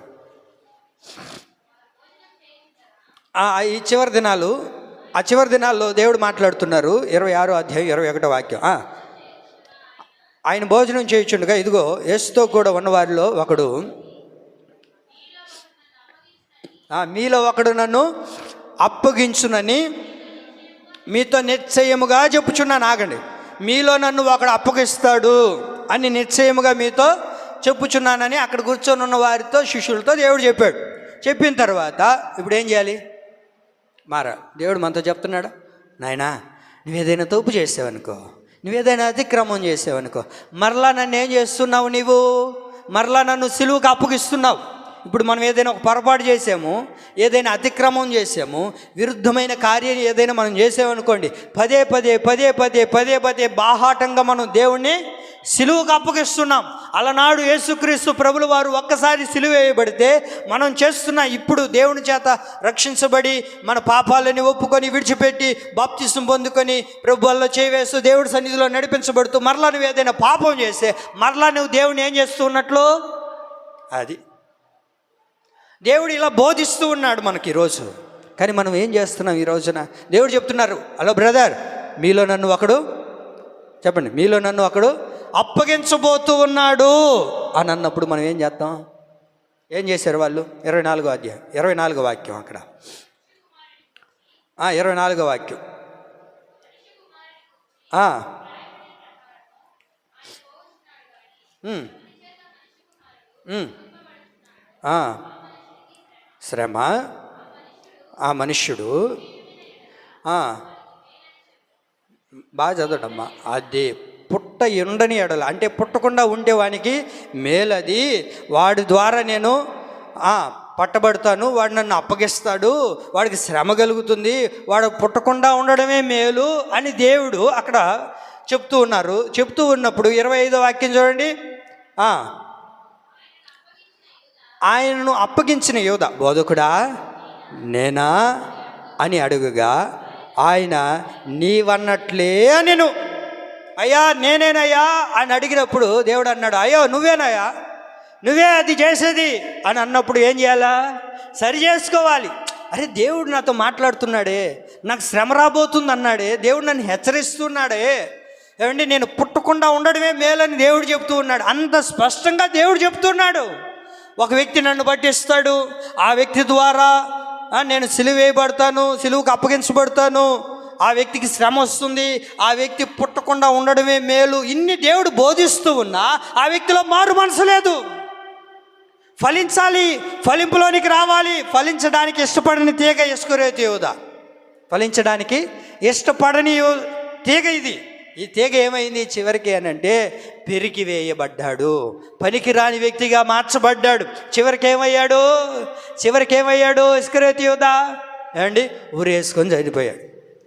ఈ చివరి దినాల్లో దేవుడు మాట్లాడుతున్నారు. 26:21 వాక్యం. ఆయన భోజనం చేయుచుండగా ఇదిగో యేసుతో కూడా ఉన్నవారిలో ఒకడు, మీలో ఒకడు నన్ను అప్పగించునని మీతో నిశ్చయముగా చెప్పుచున్నాను. ఆగండి. మీలో నన్ను ఒకడు అప్పగిస్తాడు అని నిశ్చయముగా మీతో చెప్పుచున్నానని అక్కడ కూర్చొని ఉన్న వారితో, శిష్యులతో దేవుడు చెప్పాడు. చెప్పిన తర్వాత ఇప్పుడు ఏం చేయాలి? దేవుడు మనతో చెప్తున్నాడు, నాయనా నువ్వేదైనా తప్పు చేసావనుకో, నువ్వేదైనా అతిక్రమం చేసావనుకో, మరలా నన్ను ఏం చేస్తున్నావు? మరలా నన్ను సిలువకు అప్పగిస్తున్నావు. ఇప్పుడు మనం ఏదైనా ఒక పొరపాటు చేసాము, ఏదైనా అతిక్రమం చేసాము, విరుద్ధమైన కార్యం ఏదైనా మనం చేసామనుకోండి, పదే బాహాటంగా మనం దేవుణ్ణి సిలువకు అప్పగిస్తున్నాం. అలనాడు యేసుక్రీస్తు ప్రభుల వారు ఒక్కసారి సిలువ వేయబడితే మనం చేస్తున్న ఇప్పుడు దేవుని చేత రక్షించబడి మన పాపాలని ఒప్పుకొని విడిచిపెట్టి బాప్తిసం పొందుకొని ప్రభువుల్లో చేయవేస్తూ దేవుడి సన్నిధిలో నడిపించబడుతూ మరలా నువ్వు ఏదైనా పాపం చేస్తే మరలా నువ్వు దేవుని ఏం చేస్తూ ఉన్నట్లు, అది దేవుడు ఇలా బోధిస్తూ ఉన్నాడు మనకి ఈరోజు. కానీ మనం ఏం చేస్తున్నాం ఈ రోజున? దేవుడు చెప్తున్నారు, హలో బ్రదర్, మీలో నన్ను ఒకడు అప్పగించబోతూ ఉన్నాడు అని అన్నప్పుడు మనం ఏం చేద్దాం? ఏం చేశారు వాళ్ళు? 24 వాక్యం అక్కడ 24 వాక్యం. శ్రమ ఆ మనుష్యుడు బాగా చదవడమ్మా. అది పుట్ట ఎండని ఎడల, అంటే పుట్టకుండా ఉండేవానికి మేలది, వాడి ద్వారా నేను పట్టబడతాను, వాడు నన్ను అప్పగిస్తాడు, వాడికి శ్రమ కలుగుతుంది, వాడు పుట్టకుండా ఉండడమే మేలు అని దేవుడు అక్కడ చెప్తూ ఉన్నప్పుడు 25వ వాక్యం చూడండి. ఆయనను అప్పగించిన యూదా, బోధకుడా నేనా అని అడుగుగా ఆయన నీవన్నట్లే నేను, అయ్యా నేనేనయ్యా అని అడిగినప్పుడు దేవుడు అన్నాడు, అయ్యో నువ్వేనయ్యా, నువ్వే అది చేసేది అని అన్నప్పుడు ఏం చేయాలా? సరి చేసుకోవాలి. అరే దేవుడు నాతో మాట్లాడుతున్నాడే, నాకు శ్రమ రాబోతుంది అన్నాడే, దేవుడు నన్ను హెచ్చరిస్తున్నాడే, ఏమండి నేను పుట్టకుండా ఉండడమే మేలని దేవుడు చెప్తూ ఉన్నాడు. అంత స్పష్టంగా దేవుడు చెప్తున్నాడు. ఒక వ్యక్తి నన్ను పట్టిస్తాడు, ఆ వ్యక్తి ద్వారా నేను సిలువ వేయబడతాను, సిలువకు అప్పగించబడతాను, ఆ వ్యక్తికి శ్రమ వస్తుంది, ఆ వ్యక్తి పుట్టకుండా ఉండడమే మేలు, ఇన్ని దేవుడు బోధిస్తూ ఉన్నా ఆ వ్యక్తిలో మారు మనసు లేదు. ఫలించాలి, ఫలింపులోనికి రావాలి. ఫలించడానికి ఇష్టపడని తీగ ఇస్కరియోతు యూదా, ఫలించడానికి ఇష్టపడని తీగ ఇది. ఈ తీగ ఏమైంది చివరికి అని అంటే పెరికి వేయబడ్డాడు, పనికి రాని వ్యక్తిగా మార్చబడ్డాడు. చివరికి ఏమయ్యాడు ఇస్కరియోతు యూదా? ఏమండి ఊరేసుకొని చనిపోయాడు.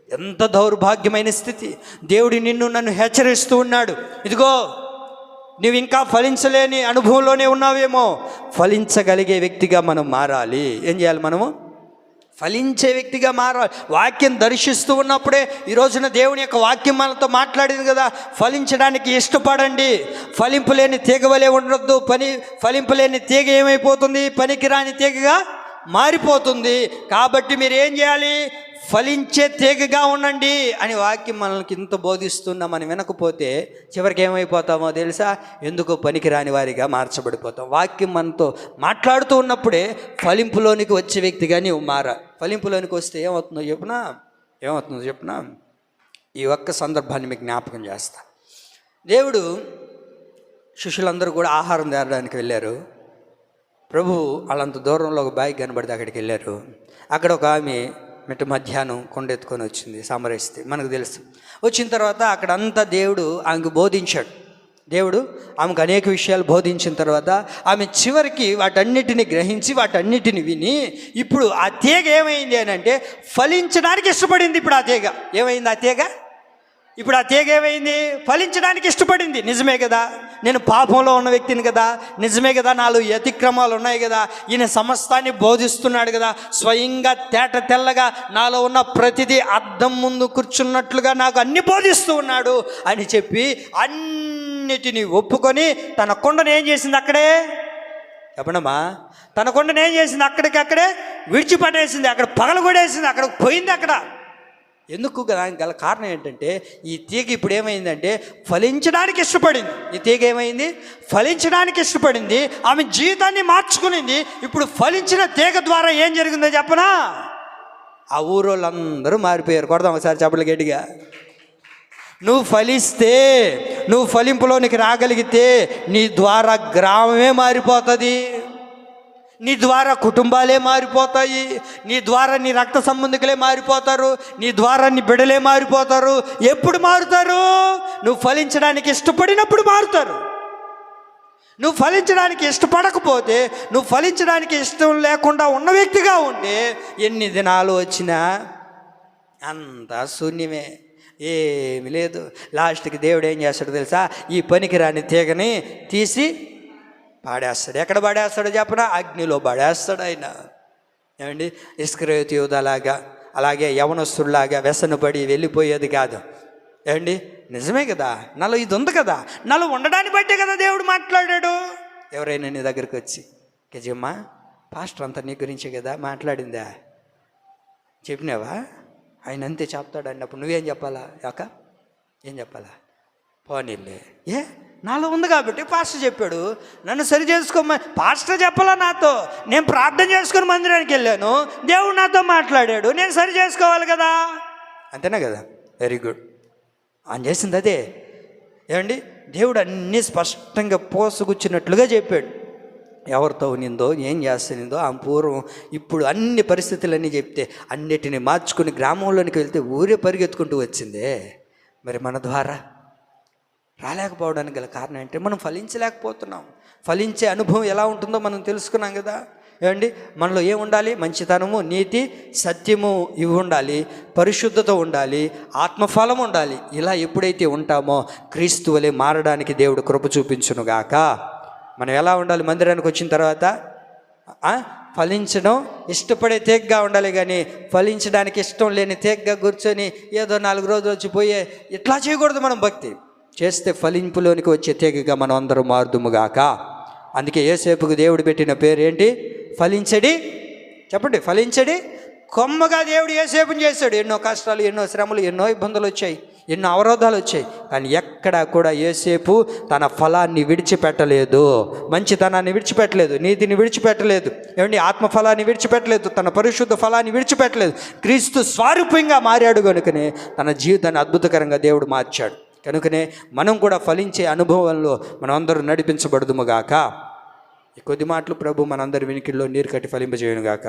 ఎంత దౌర్భాగ్యమైన స్థితి. దేవుడు నన్ను హెచ్చరిస్తూ ఉన్నాడు, ఇదిగో నువ్వు ఇంకా ఫలించలేని అనుభవంలోనే ఉన్నావేమో, ఫలించగలిగే వ్యక్తిగా మనం మారాలి. ఏం చేయాలి? మనము ఫలించే వ్యక్తిగా మారాలి. వాక్యం దర్శిస్తూ ఉన్నప్పుడే ఈ రోజున దేవుని యొక్క వాక్యం మనతో మాట్లాడింది కదా, ఫలించడానికి ఇష్టపడండి, ఫలింపు లేని తీగ వలె ఉండొద్దు. ఫలింపు లేని తీగ ఏమైపోతుంది? పనికిరాని తీగగా మారిపోతుంది. కాబట్టి మీరు ఏం చేయాలి? ఫలించే తీగగా ఉండండి అని వాక్యం మనకి ఇంత బోధిస్తున్నా మనం వినకపోతే చివరికి ఏమైపోతామో తెలుసా? ఎందుకో పనికిరాని వారిగా మార్చబడిపోతాం. వాక్యం మనతో మాట్లాడుతూ ఉన్నప్పుడే ఫలింపులోనికి వచ్చే వ్యక్తిగా నీవు మారాలి. ఫలింపులోనికి వస్తే ఏమవుతుందో చెప్పునా? ఈ ఒక్క సందర్భాన్ని మీకు జ్ఞాపకం చేస్తా. దేవుడు శిష్యులందరూ కూడా ఆహారం తేరడానికి వెళ్ళారు. ప్రభువు వాళ్ళంత దూరంలో ఒక బావి కనబడితే అక్కడికి వెళ్ళారు. అక్కడ ఒక ఆమె మధ్యాహ్నం కొండెత్తుకొని వచ్చింది, సమరయిస్తే మనకు తెలుసు. వచ్చిన తర్వాత అక్కడంతా దేవుడు ఆమెకు బోధించాడు. దేవుడు ఆమెకు అనేక విషయాలు బోధించిన తర్వాత ఆమె చివరికి వాటన్నిటిని గ్రహించి వాటన్నిటిని విని ఇప్పుడు ఆ తీగ ఏమైంది అని అంటే ఫలించడానికి ఇష్టపడింది. ఇప్పుడు ఆ తీగ ఏమైంది? ఆ తీగ ఇప్పుడు ఆ తీగ ఏమైంది? ఫలించడానికి ఇష్టపడింది. నిజమే కదా, నేను పాపంలో ఉన్న వ్యక్తిని కదా, నిజమే కదా, నాలో అతిక్రమాలు ఉన్నాయి కదా, ఈయన సమస్తాన్ని బోధిస్తున్నాడు కదా, స్వయంగా తేట తెల్లగా నాలో ఉన్న ప్రతిదీ అద్దం ముందు కూర్చున్నట్లుగా నాకు అన్ని బోధిస్తూ ఉన్నాడు అని చెప్పి అన్నిటినీ ఒప్పుకొని తన కొండను ఏం చేసింది? అక్కడే చెప్పనమ్మా, తన కొండను ఏం చేసింది? అక్కడికక్కడే విడిచిపడేసింది, అక్కడ పగలగొడేసింది, అక్కడ పోయింది. అక్కడ ఎందుకు గల కారణం ఏంటంటే ఈ తీగ ఇప్పుడు ఏమైందంటే ఫలించడానికి ఇష్టపడింది. ఈ తీగ ఏమైంది? ఫలించడానికి ఇష్టపడింది. ఆమె జీవితాన్ని మార్చుకునింది. ఇప్పుడు ఫలించిన తీగ ద్వారా ఏం జరిగిందో చెప్పనా? ఆ ఊరోళ్ళందరూ మారిపోయారు. కొడదాం ఒకసారి చెప్పలు గట్టిగా. నువ్వు ఫలిస్తే, నువ్వు ఫలింపులోనికి రాగలిగితే నీ ద్వారా గ్రామమే మారిపోతుంది, నీ ద్వారా కుటుంబాలే మారిపోతాయి, నీ ద్వారా నీ రక్త సంబంధికులే మారిపోతారు, నీ ద్వారా నీ బిడ్డలే మారిపోతారు. ఎప్పుడు మారుతారు? నువ్వు ఫలించడానికి ఇష్టపడినప్పుడు మారుతారు. నువ్వు ఫలించడానికి ఇష్టపడకపోతే, నువ్వు ఫలించడానికి ఇష్టం లేకుండా ఉన్న వ్యక్తిగా ఉంటే ఎన్ని దినాలు వచ్చినా అంతా శూన్యమే, ఏమి లేదు. లాస్ట్కి దేవుడు ఏం చేస్తాడో తెలుసా? ఈ పనికిరాని తీగని తీసి పాడేస్తాడు. ఎక్కడ పాడేస్తాడో చెప్పనా? అగ్నిలో పాడేస్తాడు ఆయన. ఏమండి, ఇస్కరియోతు యూదాలాగా అలాగే యవనస్తుడిలాగా వ్యసనపడి వెళ్ళిపోయేది కాదు. ఏమండి, నిజమే కదా, నాలో ఇది ఉంది కదా, నాలో ఉండడాన్ని బట్టే కదా దేవుడు మాట్లాడాడు. ఎవరైనా నీ దగ్గరికి వచ్చి గజమ్మా పాస్టర్ అంతా నీ గురించే కదా మాట్లాడిందా చెప్పినావా? ఆయన అంతే చెప్తాడు అన్నప్పుడు నువ్వేం చెప్పాలా? యాక ఏం చెప్పాలా? పోనీలే, నాలో ఉంది కాబట్టి పాస్టర్ చెప్పాడు, నన్ను సరి చేసుకోమని. పాస్టర్ చెప్పాలా నాతో? నేను ప్రార్థన చేసుకుని మందిరానికి వెళ్ళాను, దేవుడు నాతో మాట్లాడాడు, నేను సరి చేసుకోవాలి కదా, అంతేనా కదా? Very good. ఆయన చేసింది అదే. ఏమండి, దేవుడు అన్నీ స్పష్టంగా పోసుగుచ్చినట్లుగా చెప్పాడు. ఎవరితో నిందో, ఏం చేస్తునిందో ఆమె పూర్వం ఇప్పుడు అన్ని పరిస్థితులన్నీ చెప్తే అన్నిటిని మార్చుకుని గ్రామంలోనికి వెళ్తే ఊరే పరిగెత్తుకుంటూ వచ్చిందే. మరి మన ద్వారా రాలేకపోవడానికి గల కారణం ఏంటంటే మనం ఫలించలేకపోతున్నాం. ఫలించే అనుభవం ఎలా ఉంటుందో మనం తెలుసుకున్నాం కదా. ఏమండి, మనలో ఏం ఉండాలి? మంచితనము, నీతి, సత్యము ఇవి ఉండాలి, పరిశుద్ధత ఉండాలి, ఆత్మఫలం ఉండాలి. ఇలా ఎప్పుడైతే ఉంటామో క్రీస్తు వలె మారడానికి దేవుడు కృప చూపించునుగాక. మనం ఎలా ఉండాలి? మందిరానికి వచ్చిన తర్వాత ఫలించడం ఇష్టపడే తీగ్గా ఉండాలి, కానీ ఫలించడానికి ఇష్టం లేని తీగ్గా కూర్చొని ఏదో 4 రోజులు వచ్చిపోయే ఇట్లా చేయకూడదు. మనం భక్తి చేస్తే ఫలింపులోనికి వచ్చే తీగగా మనం అందరం మారుదుముగాక. అందుకే యోసేపుకు దేవుడు పెట్టిన పేరు ఏంటి? ఫలించడి. చెప్పండి, ఫలించడి కొమ్మగా దేవుడు యోసేపుని చేశాడు. ఎన్నో కష్టాలు, ఎన్నో శ్రమలు, ఎన్నో ఇబ్బందులు వచ్చాయి, ఎన్నో అవరోధాలు వచ్చాయి, కానీ ఎక్కడా కూడా యోసేపు తన ఫలాన్ని విడిచిపెట్టలేదు, మంచితనాన్ని విడిచిపెట్టలేదు, నీతిని విడిచిపెట్టలేదు, ఏమండి ఆత్మఫలాన్ని విడిచిపెట్టలేదు, తన పరిశుద్ధ ఫలాన్ని విడిచిపెట్టలేదు. క్రీస్తు స్వరూపంగా మారాడు కనుకనే తన జీవితాన్ని అద్భుతకరంగా దేవుడు మార్చాడు. కనుకనే మనం కూడా ఫలించే అనుభవంలో మనం అందరూ నడిపించబడదుముగాక. ఈ కొద్ది మాటలు ప్రభు మనందరి వినికిల్లో నీరు కట్టి ఫలింపజేయునుగాక.